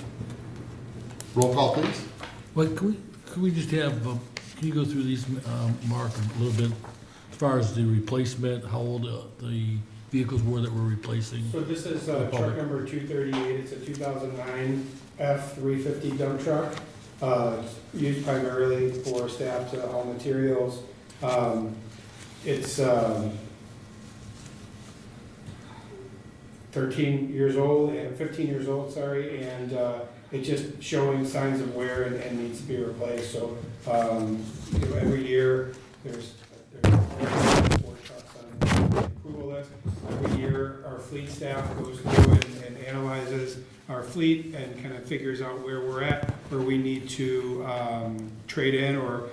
Roll call, please. Well, can we just have, can you go through these, Mark, a little bit, as far as the replacement, how old the vehicles were that we're replacing? So this is truck number 238, it's a 2009 F-350 dump truck, used primarily for staff to haul materials. It's 15 years old, and it's just showing signs of wear and needs to be replaced. So every year, there's 4 trucks on the approval list. Every year, our fleet staff goes through and analyzes our fleet and kind of figures out where we're at, where we need to trade in or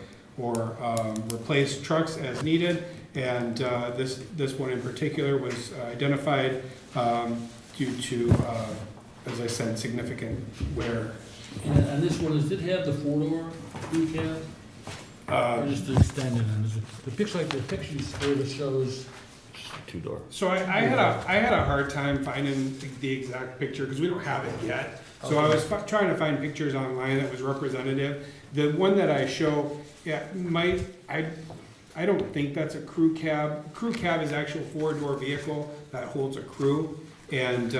replace trucks as needed. And this one in particular was identified due to, as I said, significant wear. And this one, does it have the four-door crew cab? Or just the extended? And the picture, like the picture that shows two-door. So I had a hard time finding the exact picture because we don't have it yet. So I was trying to find pictures online that was representative. The one that I show, I don't think that's a crew cab. Crew cab is actual 4-door vehicle that holds a crew. And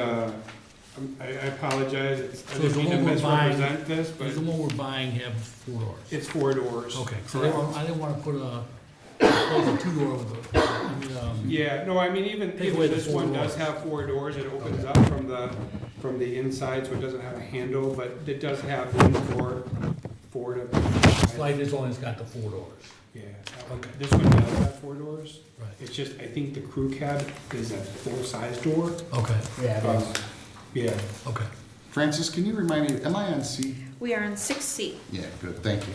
I apologize. I didn't mean to misrepresent this, but Does the one we're buying have 4 doors? it's 4 doors. Okay, so Correct. I didn't want to put a 2-door with a, Yeah, no, I mean, even Take away the this 4 one doors. does have 4 doors. It opens up from the inside, so it doesn't have a handle, but it does have room for to. Slide this only's got the 4 doors. Yeah. Okay. This one does have 4 doors. Right. It's just, I think the crew cab is a full-size door. Okay, Yeah, it is. Yeah. okay. Francis, can you remind me, am I on C? We are on 6C. Yeah, good, thank you.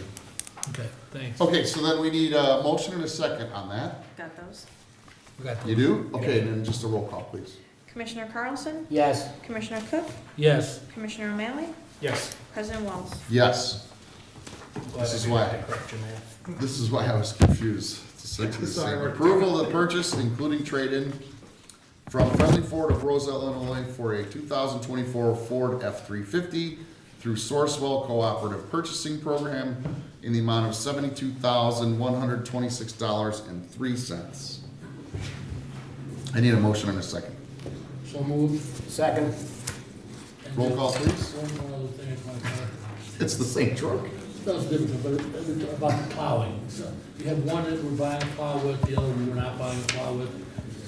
Okay, thanks. Okay, so then we need a motion and a second on that. Got those? We got You those. do? Okay, then just a roll call, please. Commissioner Carlson? Yes. Commissioner Cook? Yes. Commissioner O'Malley? Yes. President Walz? Yes. This is why. Correct your math. This is why I was confused. It's essentially the same. Approval of the purchase, including trade-in, from Friendly Ford of Roselle, Illinois, for a 2024 Ford F-350 through Sourcewell Cooperative Purchasing Program in the amount of $72,126.03. I need a motion and a second. So moved. Second. And Roll just call, please. One more other thing I want to cover. It's the same truck. That's different, but about the plowing. So we have one that we're buying a plow with, the other we're not buying a plow with.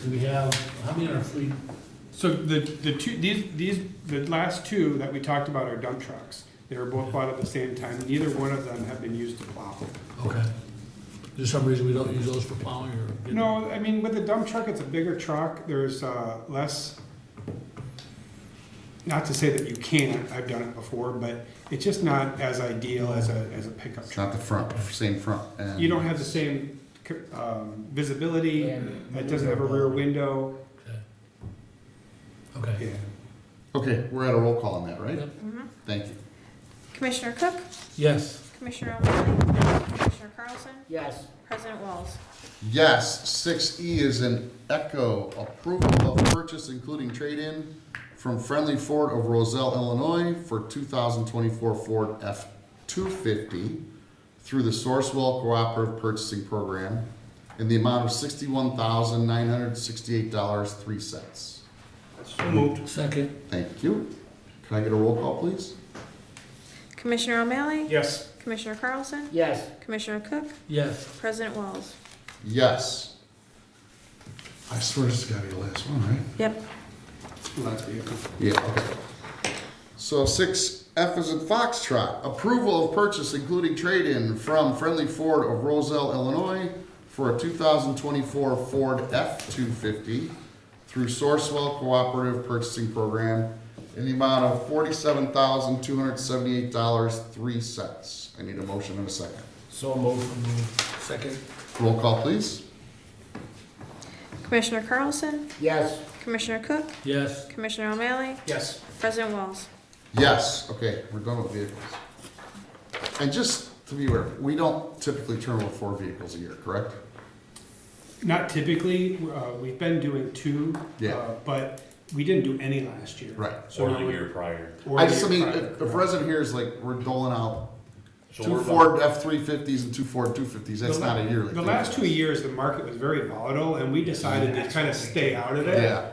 Do we have, how many in our fleet? So the last 2 that we talked about are dump trucks. They were both bought at the same time. Neither one of them have been used to plow. Okay. Is there some reason we don't use those for plowing or? No, I mean, with the dump truck, it's a bigger truck. There's less, not to say that you can't, I've done it before, but it's just not as ideal as a pickup It's truck. not the front, same front. And You don't have the same visibility. It doesn't have a rear window. Okay. Yeah. Okay, we're at a roll call on that, right? Yep. Thank you. Commissioner Cook? Yes. Commissioner O'Malley? Commissioner Carlson? Yes. President Walz? Yes, 6E is an echo, approval of purchase including trade-in from Friendly Ford of Roselle, Illinois for 2024 Ford F-250 through the Sourcewell Cooperative Purchasing Program in the amount of $61,968.03. So moved. Second. Thank you. Can I get a roll call, please? Commissioner O'Malley? Yes. Commissioner Carlson? Yes. Commissioner Cook? Yes. President Walz? Yes. I swear this has got to be the last one, right? Yep. Last vehicle. Yeah, okay. So 6 F is in Foxtrot, approval of purchase including trade-in from Friendly Ford of Roselle, Illinois for a 2024 Ford F-250 through Sourcewell Cooperative Purchasing Program in the amount of $47,278.03. I need a motion and a second. So moved. Second. Roll call, please. Commissioner Carlson? Yes. Commissioner Cook? Yes. Commissioner O'Malley? Yes. President Walls? Yes, okay, we're done with vehicles. And just to be aware, we don't typically turn over 4 vehicles a year, correct? Not typically, we've been doing 2. Yeah. But we didn't do any last year. Right. So Or now the we're- year prior. or I the just, I year mean, prior, if resident here is like, we're doling out So 2 we're Ford F-350s and 2 Ford 250s, that's The not a yearly The thing. last 2 years, the market was very volatile, and we decided to kind of stay out of it. Yeah.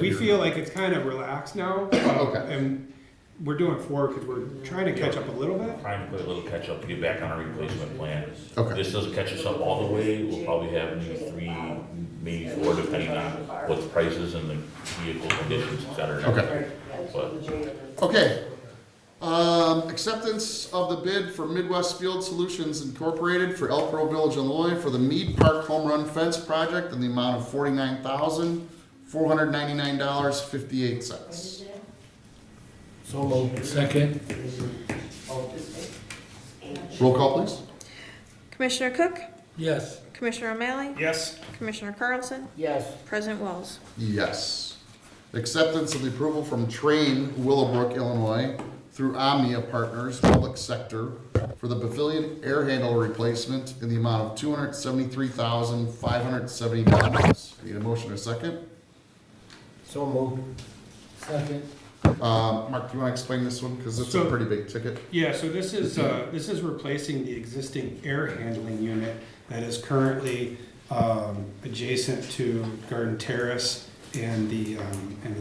We feel like it's kind of relaxed now. Okay. And we're doing 4 because we're trying to catch up a little bit. Trying to play a little catch up to get back on our replacement plan. Okay. This doesn't catch us up all the way. We'll probably have maybe 3, maybe 4, depending on what the prices and the vehicle conditions, et cetera. Okay. But Okay. Acceptance of the bid for Midwest Field Solutions Incorporated for Elk Grove Village, Illinois for the Mead Park Home Run Fence Project in the amount of $49,499.58. So moved. Second. Roll call, please. Commissioner Cook? Yes. Commissioner O'Malley? Yes. Commissioner Carlson? Yes. President Walls? Yes. Acceptance of the approval from Train Willowbrook, Illinois through Omnia Partners Public Sector for the pavilion air handle replacement in the amount of $273,570. Need a motion or a second? So moved. Second. Mark, do you want to explain this one? Because it's a So- pretty big ticket. Yeah, so this is replacing the existing air handling unit that is currently adjacent to Garden Terrace and the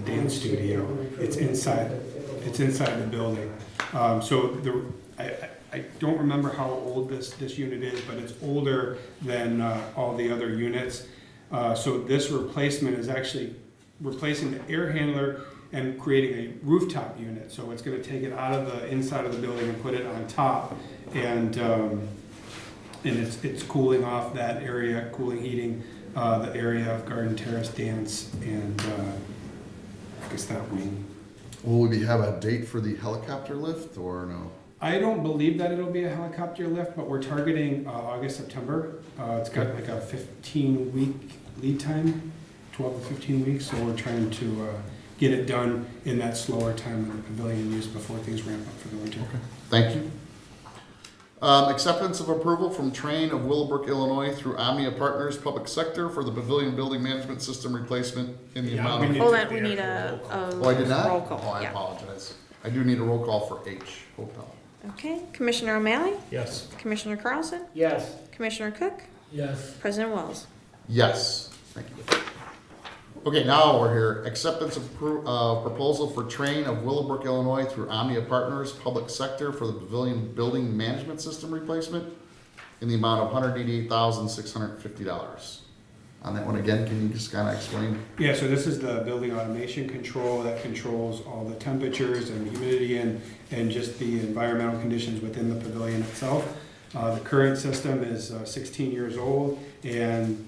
dance studio. It's inside the building. I don't remember how old this unit is, but it's older than all the other units. So this replacement is actually replacing the air handler and creating a rooftop unit. So it's gonna take it out of the inside of the building and put it on top. And it's cooling off that area, cooling, heating, the area of Garden Terrace Dance and, I guess that wing. Will we have a date for the helicopter lift or no? I don't believe that it'll be a helicopter lift, but we're targeting August, September. It's got like a 15-week lead time, 12 to 15 weeks, so we're trying to get it done in that slower time of the pavilion use before things ramp up for the winter. Okay, thank you. Acceptance of approval from Train of Willowbrook, Illinois through Omnia Partners Public Sector for the Pavilion Building Management System replacement in the amount of... Hold on, we need a Oh, I did not? roll Oh, call. I Yeah. apologize. I do need a roll call for H, Hotel. Okay, Commissioner O'Malley? Yes. Commissioner Carlson? Yes. Commissioner Cook? Yes. President Walls? Yes, thank you. Okay, now we're here. Acceptance of proposal for Train of Willowbrook, Illinois through Omnia Partners Public Sector for the Pavilion Building Management System replacement in the amount of $188,650. On that one again, can you just kind of explain? Yeah, so this is the building automation control that controls all the temperatures and humidity and just the environmental conditions within the pavilion itself. The current system is 16 years old and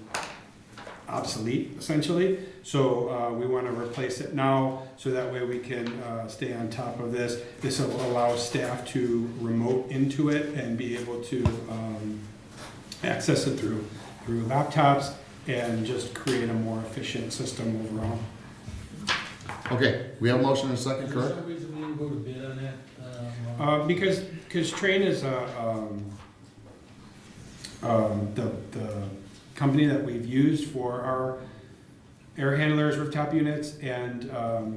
obsolete, essentially. So we want to replace it now, so that way we can stay on top of this. This will allow staff to remote into it and be able to access it through laptops and just create a more efficient system overall. Okay, we have a motion and a second, correct? Is there some reason we didn't go to bid on that? Because Train is the company that we've used for our air handlers, rooftop units, and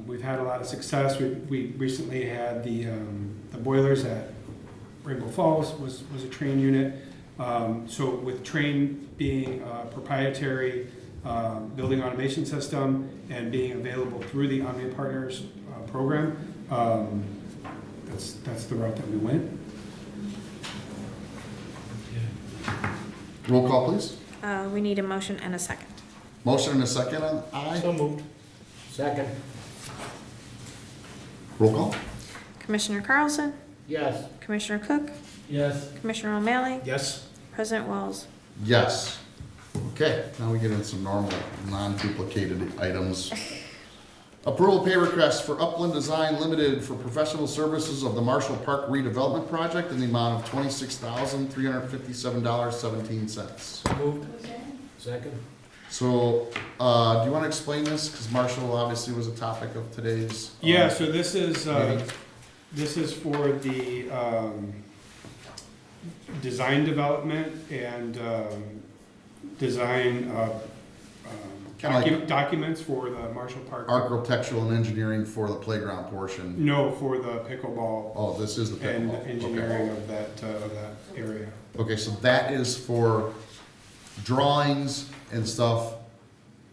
we've had a lot of success. We recently had the boilers at Rainbow Falls was a Train unit. So with Train being a proprietary building automation system and being available through the Omnia Partners program, that's the route that we went. Roll call, please. We need a motion and a second. Motion and a second on I. So moved. Second. Roll call. Commissioner Carlson? Yes. Commissioner Cook? Yes. Commissioner O'Malley? Yes. President Wells? Yes. Okay, now we get into some normal, non-duplicated items. Approval pay request for Upland Design Limited for professional services of the Marshall Park redevelopment project in the amount of $26,357.17. Moved. Second? So, do you want to explain this? Because Marshall obviously was a topic of today's. Yeah, so this meeting. is for the design development and design Kinda like- documents for the Marshall Park. Architectural and engineering for the playground portion. No, for the pickleball. Oh, this is the And pickleball. engineering of that area. Okay, so that is for drawings and stuff,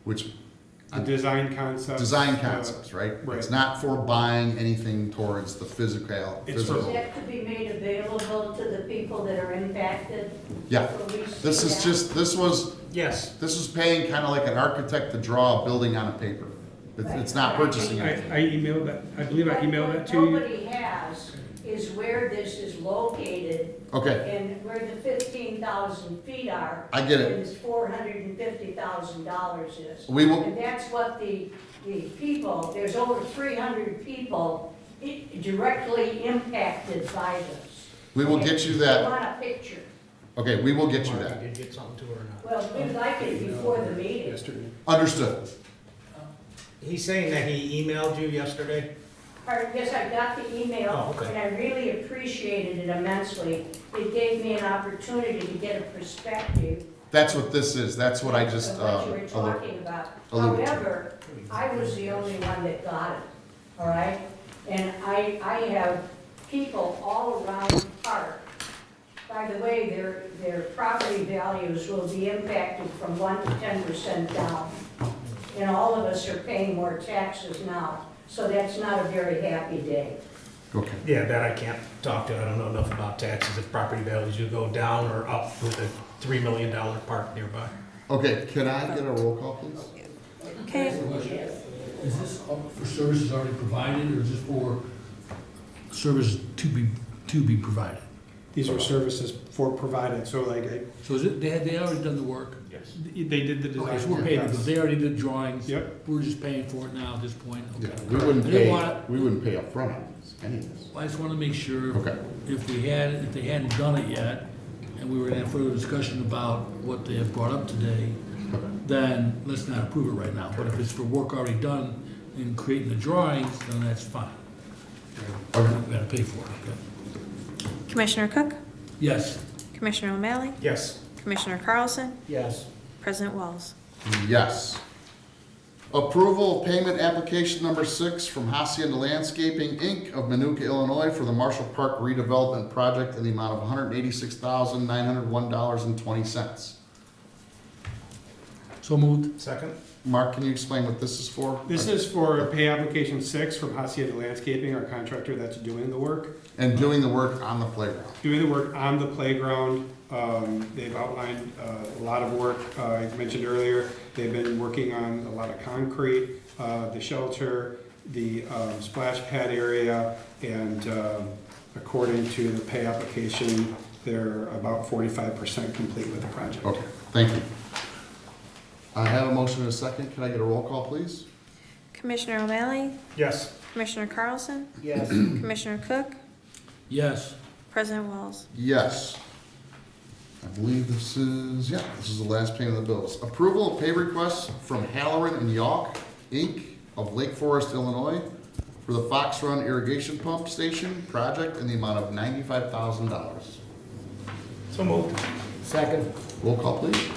which. The design concepts. Design concepts, right? right. It's not for buying anything towards the physical. It's for- physical. That could be made available to the people that are impacted. Yeah, So we this see is that. just, this was Yes. paying kind of like an architect to draw a building on a paper. It's not purchasing I anything. emailed that, I believe I emailed that to What you. nobody has is where this is located. Okay. And where the 15,000 feet are. I get it. And this $450,000 is. We will- And that's what the people, there's over 300 people directly impacted by this. We will get you And that. they want a picture. Okay, we will get you Mark, that. you did get something to her or not? Well, we'd like it before the meeting. Understood. He's saying that he emailed you yesterday? Pardon, yes, I got the email, Oh, okay. and I really appreciated it immensely. It gave me an opportunity to get a perspective That's what this is. That's what I just, of what you were talking about. alluded to. However, I was the only one that got it, all right? And I have people all around the park. By the way, their property values will be impacted from 1 to 10% down. And all of us are paying more taxes now, so that's not a very happy day. Okay. Yeah, that I can't talk to. I don't know enough about taxes, if property values do go down or up with a $3 million park nearby. Okay, can I get a roll call, please? Okay. Is this for services already provided, or is this for services to be provided? These are services for provided, so like, So is it, they already done the work? Yes. they did the design. Okay, so we're paying, yes. because they already did drawings. Yep. We're just paying for it now at this point, Yeah, okay. we wouldn't I didn't pay, wanna- we wouldn't pay upfront on this, any of this. I just want to make sure. Okay. If they hadn't done it yet, and we were gonna have further discussion about what they have brought up today, then let's not approve it right now. But if it's for work already done in creating the drawings, then that's fine. Okay. We gotta pay for it, okay? Commissioner Cook? Yes. Commissioner O'Malley? Yes. Commissioner Carlson? Yes. President Wells? Yes. Approval of payment application number 6 from Hacienda Landscaping, Inc. of Manuka, Illinois for the Marshall Park redevelopment project in the amount of $186,901.20. So moved. Second? Mark, can you explain what this is for? This is for pay application 6 from Hacienda Landscaping, our contractor that's doing the work. And doing the work on the playground. Doing the work on the playground. They've outlined a lot of work. I mentioned earlier, they've been working on a lot of concrete, the shelter, the splash pad area, and according to the pay application, they're about 45% complete with the project. Okay, thank you. I have a motion and a second. Can I get a roll call, please? Commissioner O'Malley? Yes. Commissioner Carlson? Yes. Commissioner Cook? Yes. President Wells? Yes. I believe this is the last payment of the bills. Approval of pay requests from Halloran and Yawk, Inc. of Lake Forest, Illinois for the Fox Run Irrigation Pump Station project in the amount of $95,000. So moved. Second? Roll call, please.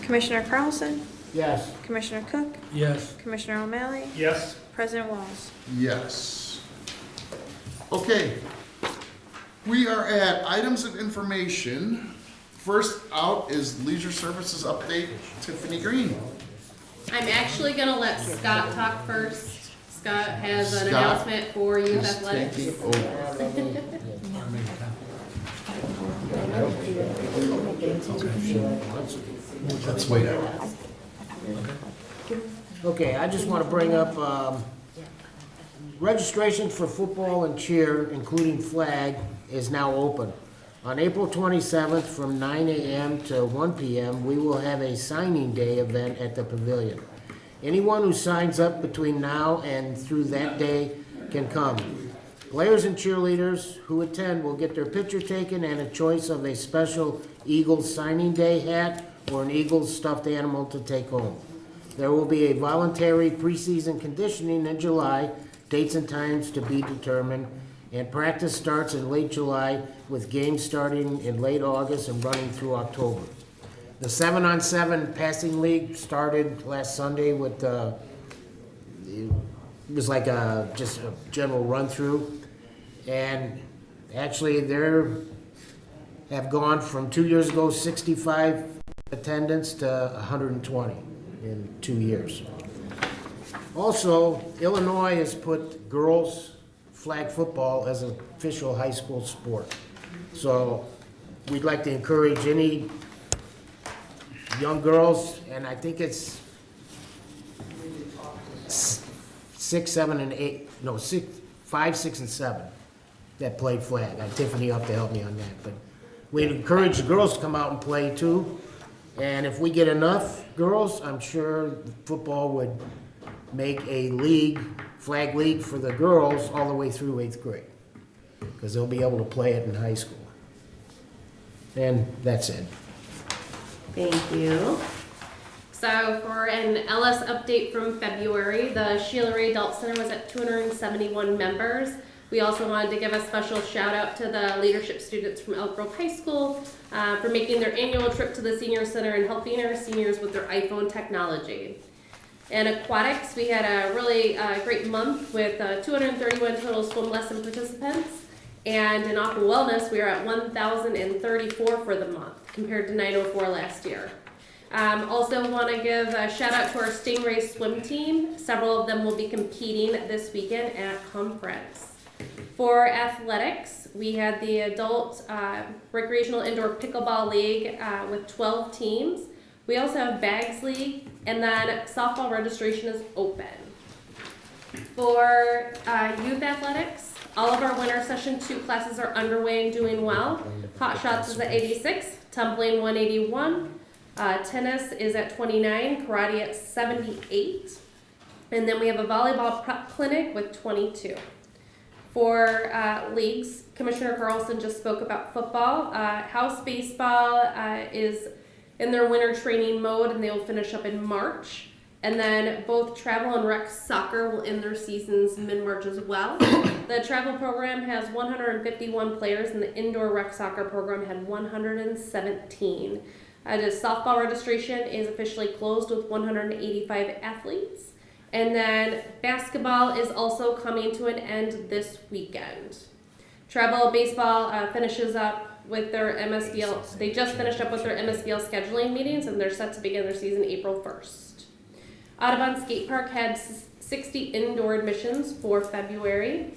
Commissioner Carlson? Yes. Commissioner Cook? Yes. Commissioner O'Malley? Yes. President Wells? Yes. Okay. We are at items of information. First out is Leisure Services update, Tiffany Green. I'm actually gonna let Scott talk first. Scott has an Scott announcement for youth is athletics. taking over. Let's wait out. Okay, I just want to bring up, registration for football and cheer, including flag, is now open. On April 27th, from 9 a.m. to 1 p.m., we will have a signing day event at the pavilion. Anyone who signs up between now and through that day can come. Players and cheerleaders who attend will get their picture taken and a choice of a special Eagles signing day hat or an Eagles stuffed animal to take home. There will be a voluntary preseason conditioning in July, dates and times to be determined, and practice starts in late July with games starting in late August and running through October. The 7-on-7 passing league started last Sunday with, it was like just a general run-through. And actually have gone from 2 years ago, 65 attendance to 120 in 2 years. Also, Illinois has put girls flag football as an official high school sport. So we'd like to encourage any young girls, and I think it's 6, 7, and 8, no, 5, 6, and 7 that play flag. I have Tiffany up to help me on that, but we'd encourage the girls to come out and play too. And if we get enough girls, I'm sure football would make a league, flag league for the girls all the way through 8th grade, because they'll be able to play it in high school. And that's it. Thank you. So for an LS update from February, the Sheila Ray Adult Center was at 271 members. We also wanted to give a special shout out to the leadership students from Elk Grove High School for making their annual trip to the Senior Center and helping our seniors with their iPhone technology. In aquatics, we had a really great month with 231 total swim lesson participants. And in Aqua Wellness, we are at 1,034 for the month, compared to 904 last year. Also want to give a shout out to our Stingray swim team. Several of them will be competing this weekend at conference. For athletics, we had the Adult Recreational Indoor Pickleball League with 12 teams. We also have Bags League, and then softball registration is open. For youth athletics, all of our winter session 2 classes are underway and doing well. Hot shots is at 86, tumbling 181, tennis is at 29, karate at 78, and then we have a volleyball prep clinic with 22. For leagues, Commissioner Carlson just spoke about football. House baseball is in their winter training mode, and they will finish up in March. And then both travel and rec soccer will end their seasons mid-March as well. The travel program has 151 players, and the indoor rec soccer program had 117. The softball registration is officially closed with 185 athletes. And then basketball is also coming to an end this weekend. Travel baseball finishes up with their MSBL. They just finished up with their MSBL scheduling meetings, and they're set to begin their season April 1st. Audubon Skate Park had 60 indoor admissions for February.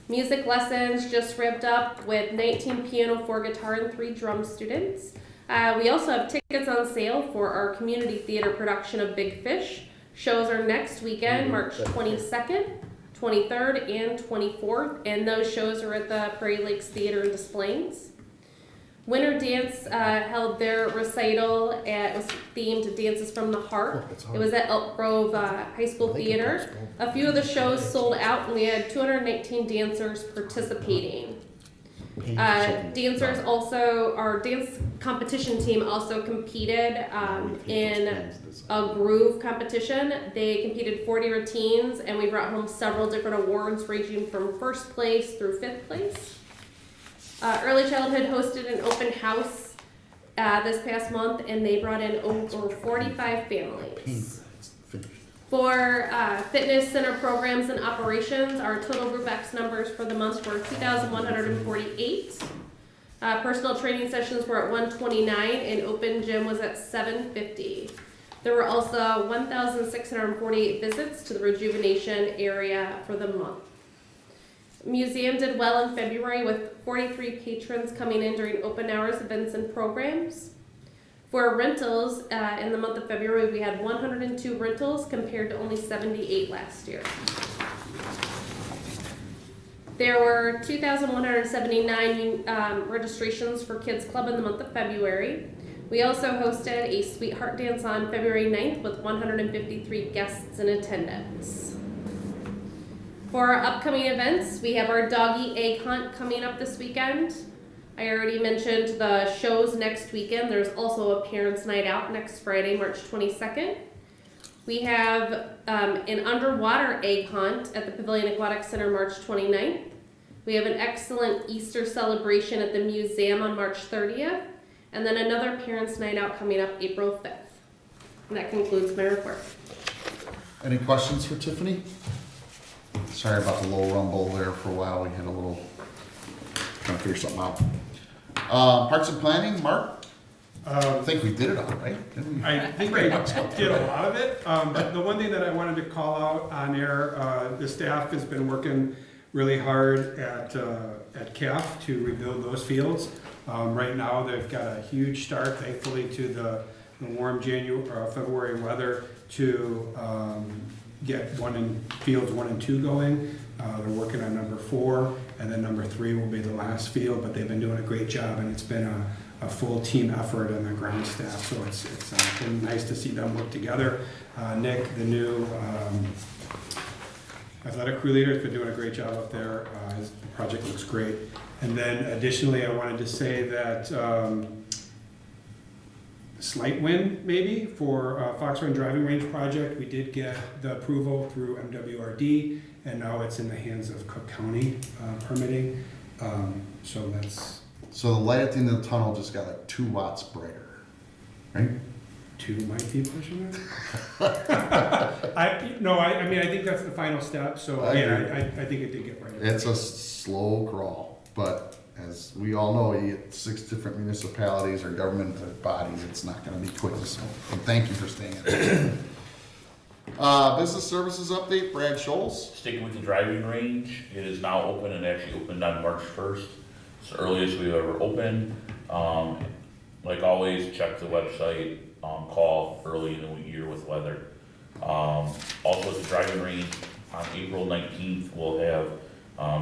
Music lessons just wrapped up with 19 piano, 4 guitar, and 3 drum students. We also have tickets on sale for our community theater production of Big Fish. Shows are next weekend, March 22nd, 23rd, and 24th, and those shows are at the Prairie Lakes Theater and Des Plaines. Winter Dance held their recital. It was themed Dances from the Heart. It was at Elk Grove High School Theater. A few of the shows sold out, and we had 219 dancers participating. Dancers also, our dance competition team also competed in a groove competition. They competed 40 routines, and we brought home several different awards ranging from 1st place through 5th place. Early Childhood hosted an open house this past month, and they brought in over 45 families. For fitness center programs and operations, our total Group X numbers for the month were 2,148. Personal training sessions were at 129, and open gym was at 750. There were also 1,648 visits to the rejuvenation area for the month. Museum did well in February with 43 patrons coming in during open hours, events, and programs. For rentals, in the month of February, we had 102 rentals compared to only 78 last year. There were 2,179 registrations for Kids Club in the month of February. We also hosted a Sweetheart Dance on February 9th with 153 guests in attendance. For our upcoming events, we have our doggy egg hunt coming up this weekend. I already mentioned the shows next weekend. There's also a parents' night out next Friday, March 22nd. We have an underwater egg hunt at the Pavilion Aquatic Center March 29th. We have an excellent Easter celebration at the museum on March 30th. And then another parents' night out coming up April 5th. And that concludes my report. Any questions for Tiffany? Sorry about the little rumble there for a while. We had a little, trying to figure something out. Parks and Planning, Mark? I think we did it all, right? Didn't we? I think I did a lot of it, but the one thing that I wanted to call out on air, the staff has been working really hard at CAF to rebuild those fields. Right now, they've got a huge start, thankfully, to the warm February weather to get fields 1 and 2 going. They're working on number 4, and then number 3 will be the last field, but they've been doing a great job, and it's been a full team effort on the ground staff, so it's been nice to see them work together. Nick, the new athletic crew leader, has been doing a great job up there. His project looks great. And then additionally, I wanted to say that slight win maybe for Fox Run Driving Range project. We did get the approval through MWRD, and now it's in the hands of Cook County permitting. So the light at the end of the tunnel just got like 2 watts brighter, right? 2 might be pushing it. I mean, I think that's the final step. So I I think it did get brighter. It's a slow crawl, but as we all know, you get 6 different municipalities or government bodies, it's not gonna be quick, so thank you for staying at it. Business services update, Brad Scholes. Sticking with the driving range, it is now open and actually opened on March 1st. It's the earliest we've ever opened. Like always, check the website, call early in the year with weather. Also at the driving range, on April 19th, we'll have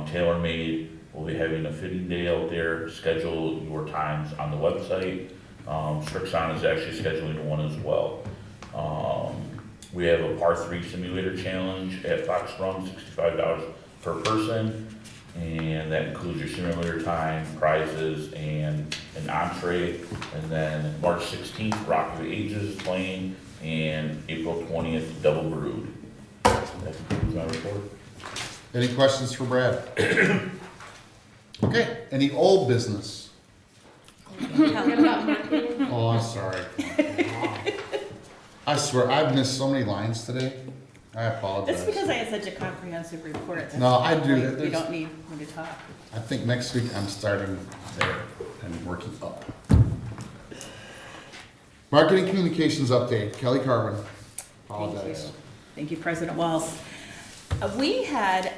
TaylorMade. We'll be having a fitting day out there. Schedule your times on the website. Strixon is actually scheduling one as well. We have a par 3 simulator challenge at Fox Run, $65 per person. And that includes your simulator time, prizes, and an entree. And then March 16th, Rock of Ages is playing, and April 20th, Double Brewed. That concludes my report. Any questions for Brad? Okay, any old business? Oh, I'm sorry. I swear, I've missed so many lines today. I apologize. That's because I had such a comprehensive report. That's No, I do. why you don't need me to talk. I think next week I'm starting there and working up. Marketing communications update, Kelly Carbon. Apologize. Thank you, President Walls. We had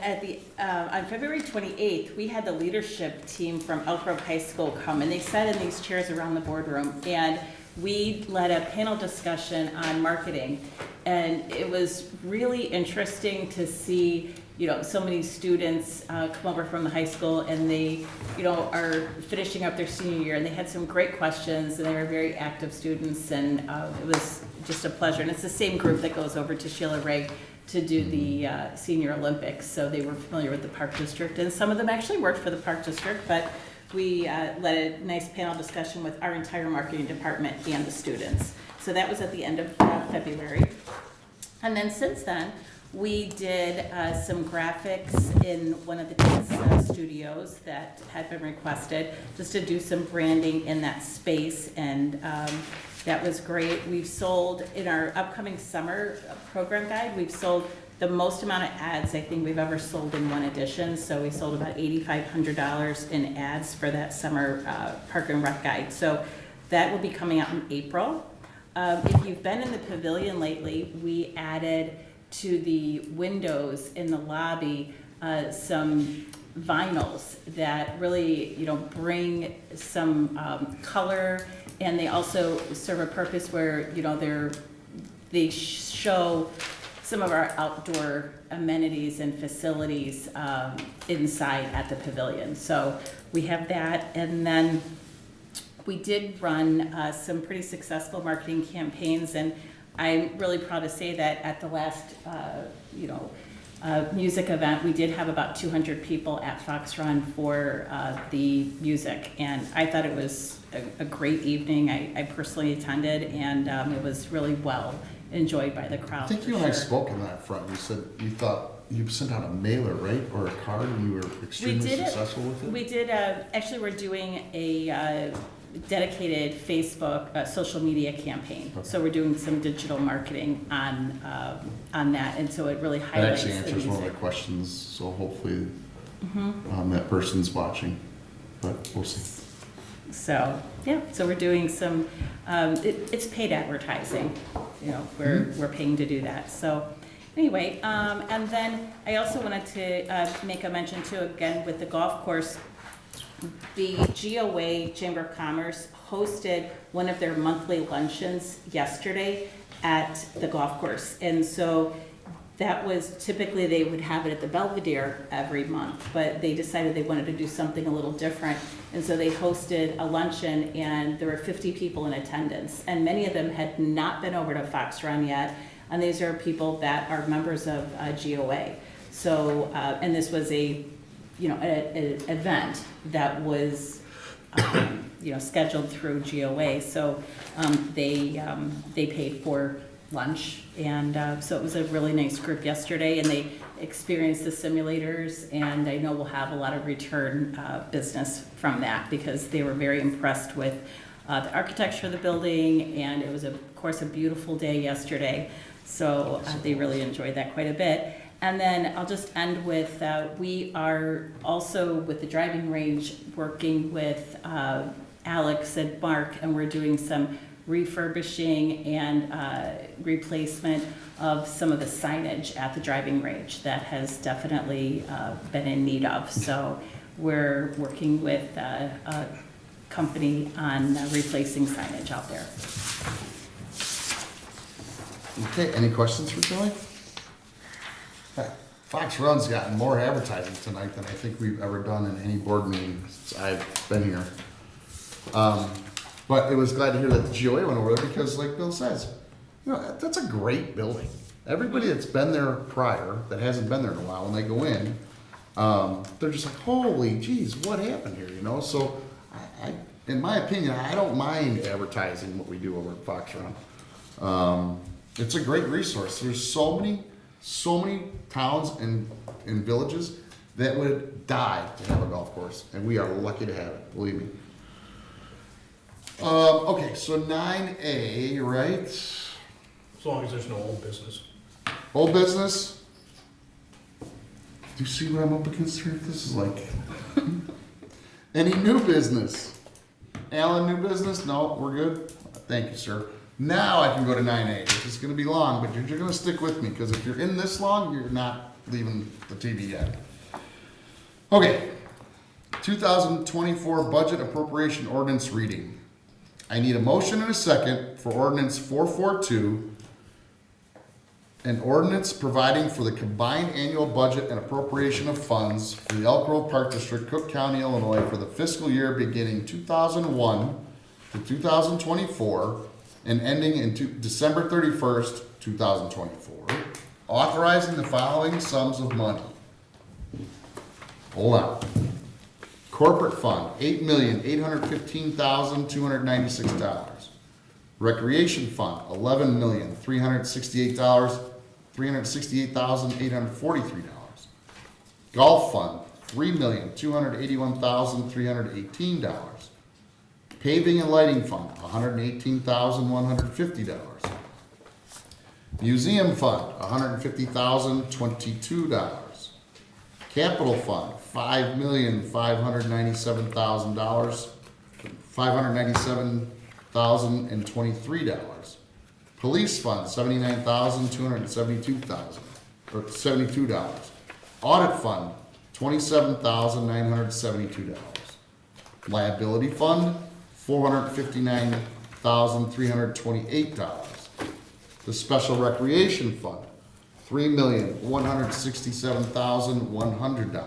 on February 28th, we had the leadership team from Elk Grove High School come, and they sat in these chairs around the boardroom, and we led a panel discussion on marketing. And it was really interesting to see, so many students come over from the high school, and they, are finishing up their senior year, and they had some great questions, and they were very active students, and it was just a pleasure. And it's the same group that goes over to Sheila Ray to do the Senior Olympics, so they were familiar with the Park District, and some of them actually worked for the Park District, but we led a nice panel discussion with our entire marketing department and the students. So that was at the end of February. And then since then, we did some graphics in one of the dance studios that had been requested, just to do some branding in that space, and that was great. We've sold, in our upcoming summer program guide, we've sold the most amount of ads I think we've ever sold in one edition. So we sold about $8,500 in ads for that summer Park and Rec guide. So that will be coming out in April. If you've been in the pavilion lately, we added to the windows in the lobby some vinyls that really, bring some color, and they also serve a purpose where, they show some of our outdoor amenities and facilities inside at the pavilion. So we have that, and then we did run some pretty successful marketing campaigns, and I'm really proud to say that at the last, music event, we did have about 200 people at Fox Run for the music, and I thought it was a great evening. I personally attended, and it was really well enjoyed by the crowd. I think you and I spoke on that front. You said you thought you sent out a mailer, right, or a card, and you were extremely successful with it? We did, actually, we're doing a dedicated Facebook social media campaign. Okay. So we're doing some digital marketing on that, and so it really That highlights actually the answers one of music. my questions, so hopefully Mhm. that person's watching, but we'll see. So, yeah, so we're doing some, it's paid advertising, we're paying to do that, so, anyway, and then I also wanted to make a mention too, again, with the golf course, the GOA Chamber of Commerce hosted one of their monthly luncheons yesterday at the golf course, and so that was, typically they would have it at the Belvedere every month, but they decided they wanted to do something a little different. And so they hosted a luncheon, and there were 50 people in attendance. And many of them had not been over to Fox Run yet. And these are people that are members of GOA. So, and this was an event that was, scheduled through GOA. So they paid for lunch, and so it was a really nice group yesterday, and they experienced the simulators, and I know we'll have a lot of return business from that, because they were very impressed with the architecture of the building, and it was, of course, a beautiful day yesterday, so they really enjoyed that quite a bit. And then I'll just end with, we are also, with the driving range, working with Alex and Mark, and we're doing some refurbishing and replacement of some of the signage at the driving range that has definitely been in need of. So we're working with a company on replacing signage out there. Okay, any questions for Kelly? Fox Run's gotten more advertising tonight than I think we've ever done in any board meeting since I've been here. But it was glad to hear that the GOA went over there, because like Bill says, that's a great building. Everybody that's been there prior, that hasn't been there in a while, when they go in, they're just like, holy geez, what happened here, So I, in my opinion, I don't mind advertising what we do over at Fox Run. It's a great resource. There's so many towns and villages that would die to have a golf course, and we are lucky to have it, believe me. Okay, so 9A, right? As long as there's no old business. Old business? Do you see what I'm up against here? This is like, any new business? Alan, new business? No, we're good? Thank you, sir. Now I can go to 9A. It's gonna be long, but you're gonna stick with me, because if you're in this long, you're not leaving the TV yet. Okay, 2024 budget appropriation ordinance reading. I need a motion and a second for ordinance 442, an ordinance providing for the combined annual budget and appropriation of funds for the Elk Grove Park District, Cook County, Illinois, for the fiscal year beginning 2001 to 2024 and ending in December 31st, 2024, authorizing the following sums of money. Hold on. Corporate fund, $8,815,296. Recreation fund, $11,368,843. Golf fund, $3,281,318. Paving and lighting fund, $118,150. Museum fund, $150,022. Capital fund, $5,597,000, $597,023. Police fund, $72,000. Audit fund, $27,972. Liability fund, $459,328. The special recreation fund, $3,167,100.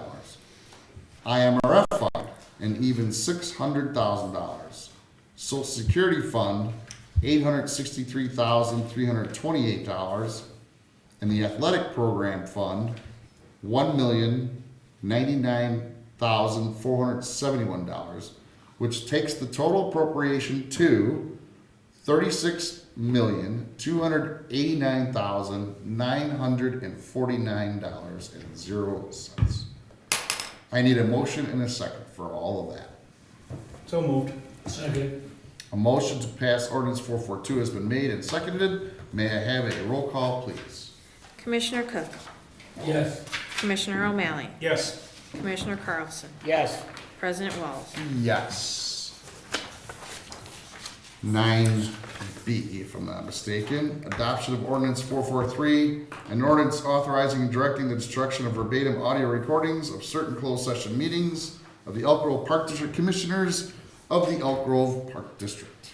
IMRF fund, an even $600,000. Social Security fund, $863,328. And the athletic program fund, $1,099,471, which takes the total appropriation to $36,289,949.00. I need a motion and a second for all of that. So moved. Second. A motion to pass ordinance 442 has been made and seconded. May I have a roll call, please? Commissioner Cook, Yes. Commissioner O'Malley, Yes. Commissioner Carlson, Yes. President Walls. Yes. 9B, if I'm not mistaken, adoption of ordinance 443, an ordinance authorizing and directing the destruction of verbatim audio recordings of certain closed session meetings of the Elk Grove Park District Commissioners of the Elk Grove Park District.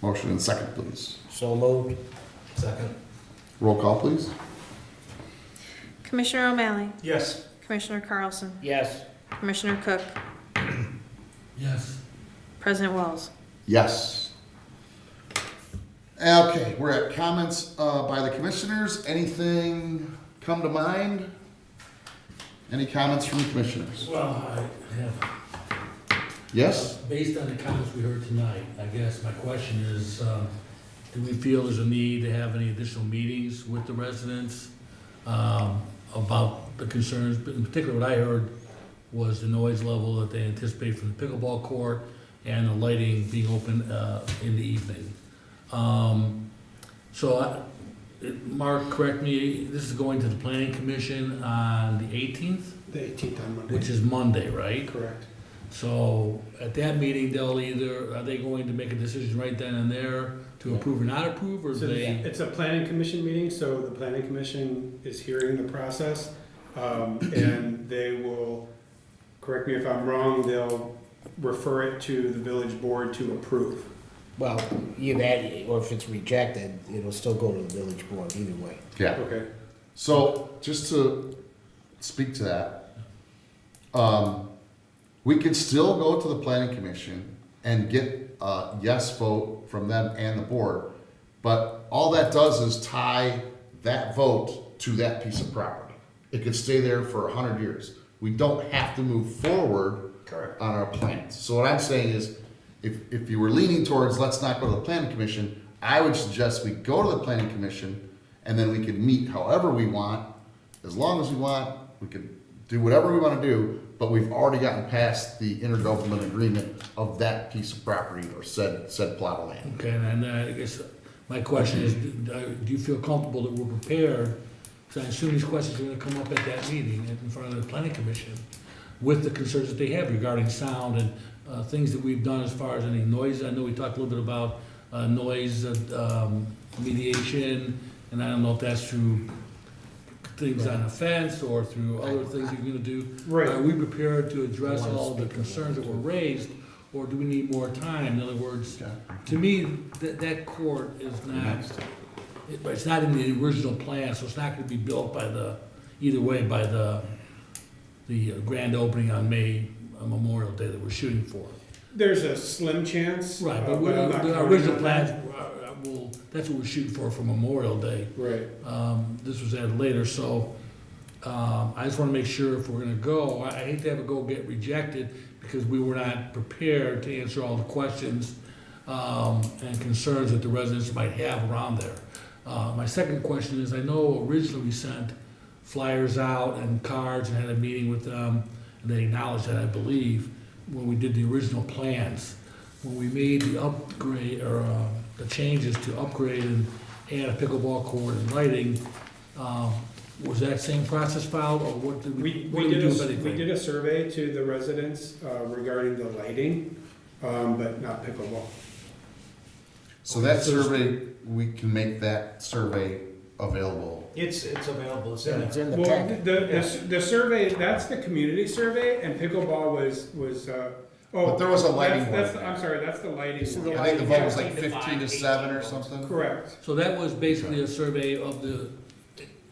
Motion and second, please. So moved. Second. Roll call, please. Commissioner O'Malley, Yes. Commissioner Carlson, Yes. Commissioner Cook, Yes. President Walls. Yes. Okay, we're at comments by the commissioners. Anything come to mind? Any comments from the commissioners? Well, I have. Yes? Based on the comments we heard tonight, I guess my question is, do we feel there's a need to have any additional meetings with the residents about the concerns? But in particular, what I heard was the noise level that they anticipate from the pickleball court and the lighting being open in the evening. Mark, correct me, this is going to the planning commission on the 18th? The 18th on Monday. Which is Monday, right? Correct. So at that meeting, they'll either, are they going to make a decision right then and there to approve or not approve, or So they? it's a planning commission meeting, so the planning commission is hearing the process. And they will, correct me if I'm wrong, they'll refer it to the village board to approve. Well, either that, or if it's rejected, it'll still go to the village board either way. Yeah. Okay. So just to speak to that, we could still go to the planning commission and get a yes vote from them and the board, but all that does is tie that vote to that piece of property. It could stay there for 100 years. We don't have to move forward on our plans. So what I'm saying is, if you were leaning towards let's not go to the planning commission, I would suggest we go to the planning commission and then we could meet however we want, as long as we want, we could do whatever we want to do, but we've already gotten past the intergovernmental agreement of that piece of property or said plot of land. Okay, and I guess my question is, do you feel comfortable that we're prepared? Because I assume these questions are gonna come up at that meeting in front of the planning commission with the concerns that they have regarding sound and things that we've done as far as any noise. I know we talked a little bit about noise mediation, and I don't know if that's through things on a fence or through other things you're gonna do. Right. Are we prepared to address all of the concerns that were raised, or do we need more time? In other words, to me, that court is not, it's not in the original plan, so it's not gonna be built by either way, by the grand opening on Memorial Day that we're shooting for. There's a slim chance. Right, but I'm not the counting original on plans, that. that's what we're shooting for Memorial Day. Right. This was added later, so I just wanna make sure if we're gonna go, I hate to have it get rejected because we were not prepared to answer all the questions and concerns that the residents might have around there. My second question is, I know originally we sent flyers out and cards and had a meeting with them, and they acknowledged that, I believe, when we did the original plans. When we made the upgrade, or the changes to upgrade and add a pickleball court and lighting, was that same process followed, or what did we do, if anything? We did a survey to the residents regarding the lighting, but not pickleball. So that survey, we can make that survey available. It's available, it's It's in the Well, packet. the survey, that's the community survey, and pickleball was, But there was a lighting that's one. I'm sorry, that's the lighting one. I think the vote was like 15 to 7 or something. Correct. So that was basically a survey of the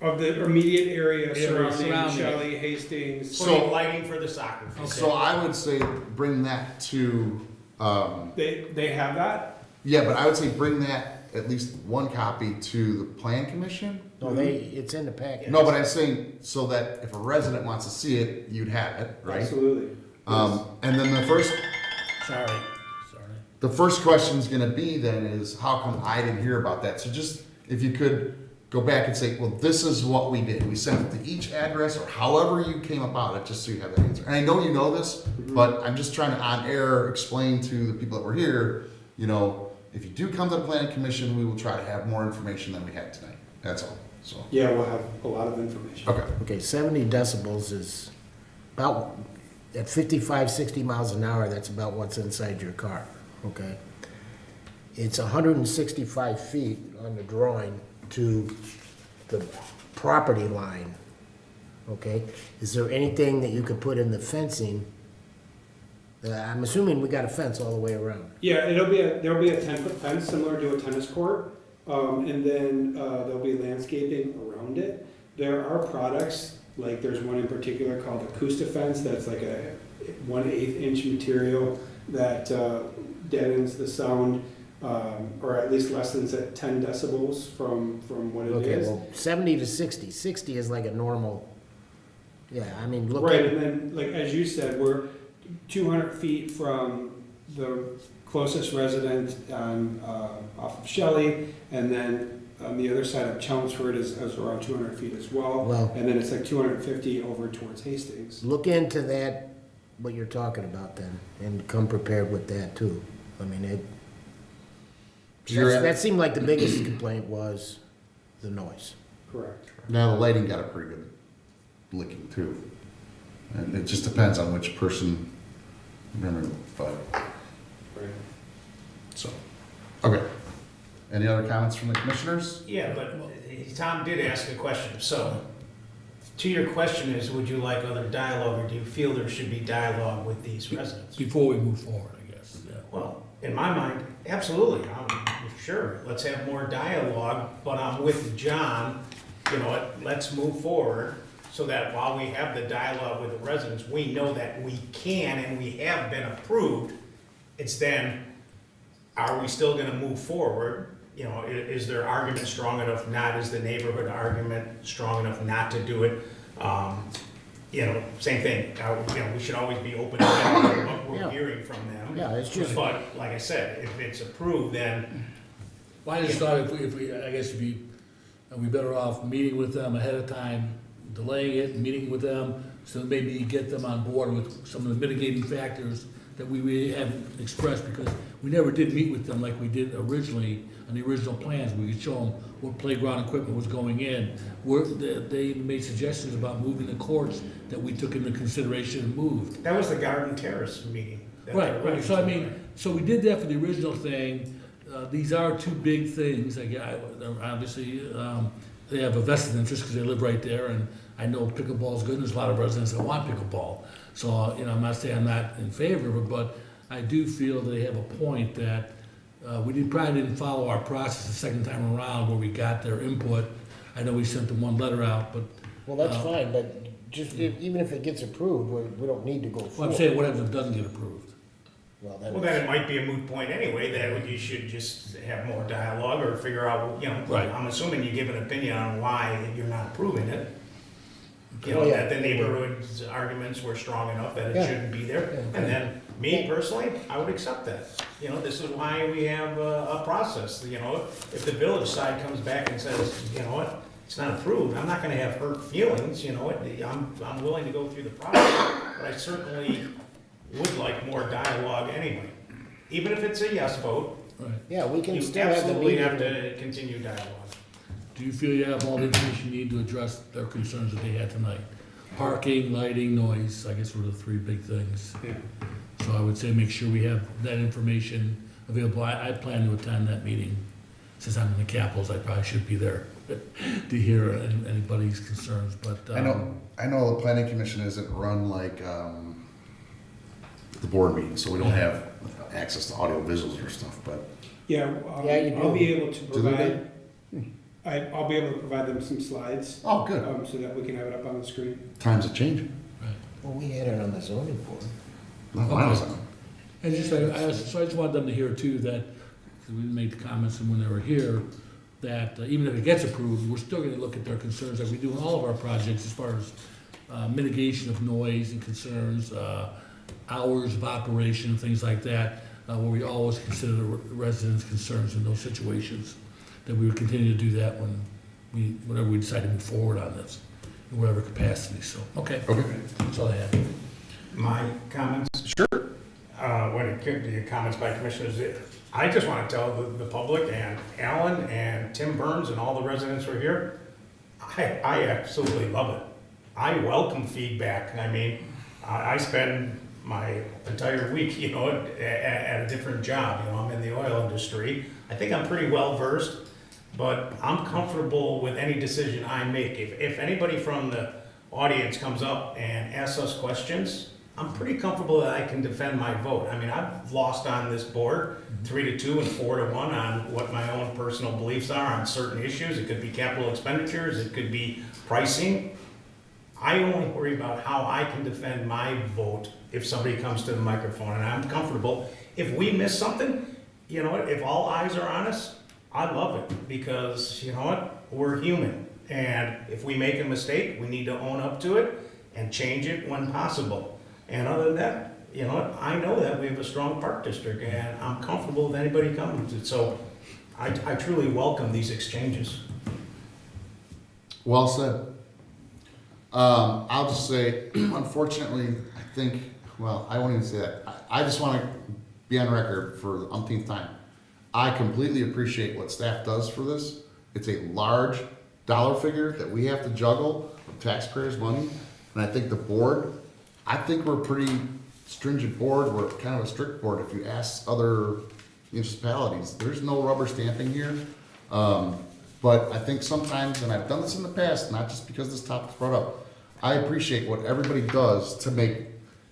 Of the immediate area Area surrounding surrounding it. Shelley, Hastings. Putting lighting for the soccer field. So I would say bring that to, They have that? yeah, but I would say bring that, at least one copy to the plan commission. No, it's in the packet. No, but I'm saying so that if a resident wants to see it, you'd have it, right? Absolutely. And then Sorry. the first question is gonna be then is, how come I didn't hear about that? So just, if you could go back and say, well, this is what we did. We sent it to each address, or however you came about it, just so you have that answer. And I know you know this, but I'm just trying to on air explain to the people that were here, you know, if you do come to the planning commission, we will try to have more information than we had tonight. That's all, so. Yeah, we'll have a lot of information. Okay. Okay, 70 decibels is about, at 55, 60 miles an hour, that's about what's inside your car, okay? It's 165 feet on the drawing to the property line, okay? Is there anything that you could put in the fencing? I'm assuming we got a fence all the way around. Yeah, there'll be a 10-foot fence similar to a tennis court, and then there'll be landscaping around it. There are products, like there's one in particular called Acoustifence, that's like a 1/8 inch material that deadens the sound, or at least lessens at 10 decibels from what it Okay, is. well, 70 to 60. 60 is like a normal, yeah, I mean, look Right, at, and then, like, as you said, we're 200 feet from the closest resident on, off of Shelley, and then on the other side of Chelmsford is around 200 feet as well. Well- And then it's like 250 over towards Hastings. look into that, what you're talking about then, and come prepared with that too. I mean, that seemed like the biggest complaint was the noise. Correct. Now, the lighting got a pretty good licking too. And it just depends on which person, but, Right. so, okay. Any other comments from the commissioners? Yeah, but Tom did ask a question, so to your question is, would you like other dialogue, or do you feel there should be dialogue with these residents? Before we move forward, I guess, yeah. Well, in my mind, absolutely, sure, let's have more dialogue, but I'm with John, you know what, let's move forward, so that while we have the dialogue with the residents, we know that we can and we have been approved. It's then, are we still gonna move forward? You know, is their argument strong enough not? Is the neighborhood argument strong enough not to do it? You know, same thing, you know, we should always be open to what we're hearing from them. Yeah, it's just- But, like I said, if it's approved, then, Well, I just thought if we, I guess we better off meeting with them ahead of time, delaying it, meeting with them, so maybe get them on board with some of the mitigating factors that we really haven't expressed, because we never did meet with them like we did originally on the original plans. We could show them what playground equipment was going in. They made suggestions about moving the courts that we took into consideration and moved. that was the Garden Terrace meeting. that Right, they're right, so I mean, so we did that for the original thing. These are two big things, obviously, they have a vested interest because they live right there, and I know pickleball's good, and there's a lot of residents that want pickleball. So, you know, I'm not saying I'm not in favor of it, but I do feel they have a point that probably didn't follow our process the second time around where we got their input. I know we sent them one letter out, but. Well, that's fine, but just, even if it gets approved, we don't need to go Well, forward. I'm saying what if it doesn't get approved? Well, Then it might be a moot point anyway, that you should just have more dialogue or figure out, you know, Right. I'm assuming you give an opinion on why you're not approving it. You know, Oh, yeah. that the neighborhood's arguments were strong enough that it Yeah. shouldn't be there. And then, me personally, I would accept that. You know, this is why we have a process, you know, if the village side comes back and says, you know what, it's not approved, I'm not gonna have hurt feelings, you know, I'm willing to go through the process, but I certainly would like more dialogue anyway. Even if it's a yes vote, Yeah, we can you still have the absolutely meeting. have to continue dialogue. Do you feel you have all the information you need to address their concerns that they had tonight? Parking, lighting, noise, I guess were the three big things. Yeah. So I would say make sure we have that information available. I plan to attend that meeting. Since I'm in the Capitals, I probably should be there to hear anybody's concerns, but. I know the planning commission isn't run like, the board meeting, so we don't have access to audio visuals or stuff, but. Yeah, Yeah, you I'll do. be able to Do they? provide, I'll be able to provide them some slides. Oh, good. So that we can have it up on the screen. Times are changing. Well, we had it on the zoning board. Not when I was on. And just, so I just wanted them to hear too, that, 'cause we made the comments and when they were here, that even if it gets approved, we're still gonna look at their concerns like we do in all of our projects as far as mitigation of noise and concerns, hours of operation, things like that, where we always consider the residents' concerns in those situations. That we would continue to do that whenever we decide to move forward on this, in whatever capacity, so, okay. Okay. That's all I have. My comments? Sure. When it came to your comments by commissioners, I just want to tell the public and Alan and Tim Burns and all the residents who are here, I absolutely love it. I welcome feedback. I mean, I spend my entire week, you know, at a different job. You know, I'm in the oil industry. I think I'm pretty well versed, but I'm comfortable with any decision I make. If anybody from the audience comes up and asks us questions, I'm pretty comfortable that I can defend my vote. I mean, I've lost on this board 3-2 and 4-1 on what my own personal beliefs are on certain issues. It could be capital expenditures, it could be pricing. I only worry about how I can defend my vote if somebody comes to the microphone, and I'm comfortable. If we miss something, you know what, if all eyes are on us, I love it, because you know what, we're human. And if we make a mistake, we need to own up to it and change it when possible. And other than that, you know what, I know that we have a strong park district, and I'm comfortable with anybody coming to it. So I truly welcome these exchanges. Well said. I'll just say, unfortunately, I think, well, I won't even say that. I just want to be on record for the umpteenth time. I completely appreciate what staff does for this. It's a large dollar figure that we have to juggle with taxpayers' money. And I think the board, I think we're a pretty stringent board. We're kind of a strict board. If you ask other municipalities, there's no rubber stamping here. But I think sometimes, and I've done this in the past, not just because this topic's brought up, I appreciate what everybody does to make,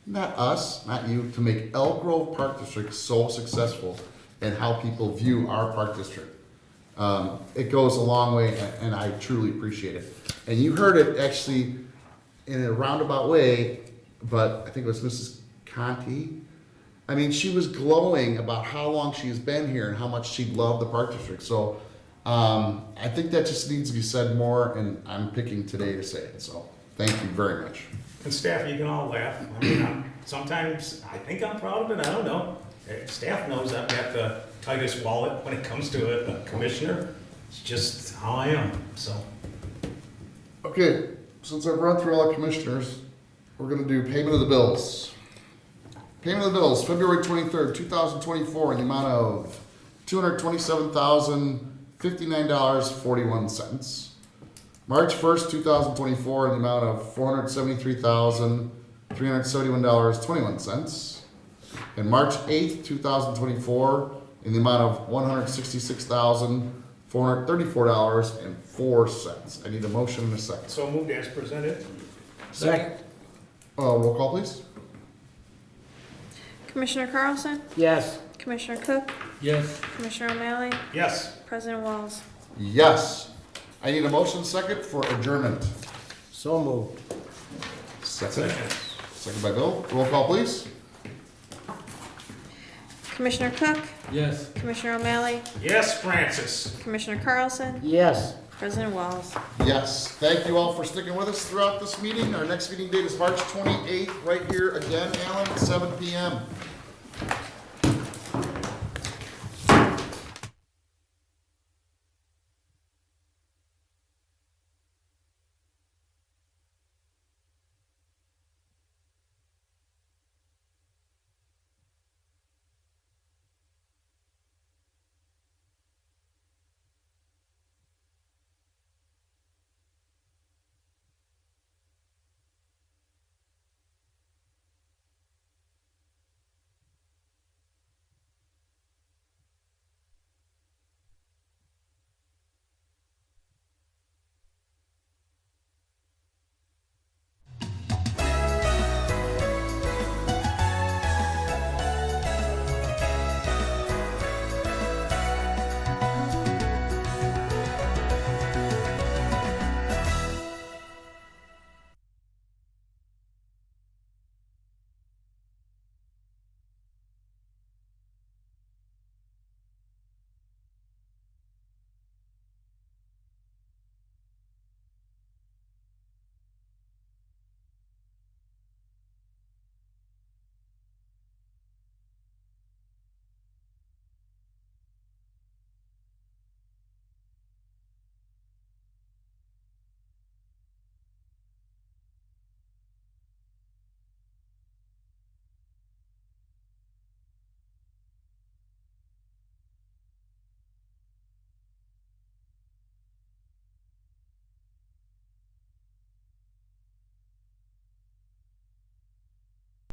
not us, not you, to make Elk Grove Park District so successful and how people view our park district. It goes a long way, and I truly appreciate it. And you heard it actually in a roundabout way, but I think it was Mrs. Conti. I mean, she was glowing about how long she's been here and how much she loved the park district. So I think that just needs to be said more, and I'm picking today to say it. So thank you very much. And staff, you can all laugh. I mean, sometimes I think I'm proud of it, I don't know. Staff knows I've got the tightest wallet when it comes to a commissioner. It's just how I am, so. Okay, since I've run through all the commissioners, we're gonna do payment of the bills. Payment of the bills, February 23rd, 2024, in the amount of $227,059.41. March 1st, 2024, in the amount of $473,371.21. And March 8th, 2024, in the amount of $166,434.04. I need a motion and a second. So moved as presented. Second. Roll call, please. Commissioner Carlson? Yes. Commissioner Cook? Yes. Commissioner O'Malley? Yes. President Walls? Yes. I need a motion second for adjournment. So moved. Second. Second by Bill. Roll call, please. Commissioner Cook? Yes. Commissioner O'Malley? Yes, Francis. Commissioner Carlson? Yes. President Walls? Yes. Thank you all for sticking with us throughout this meeting. Our next meeting date is March 28th, right here again, Alan, at 7 p.m.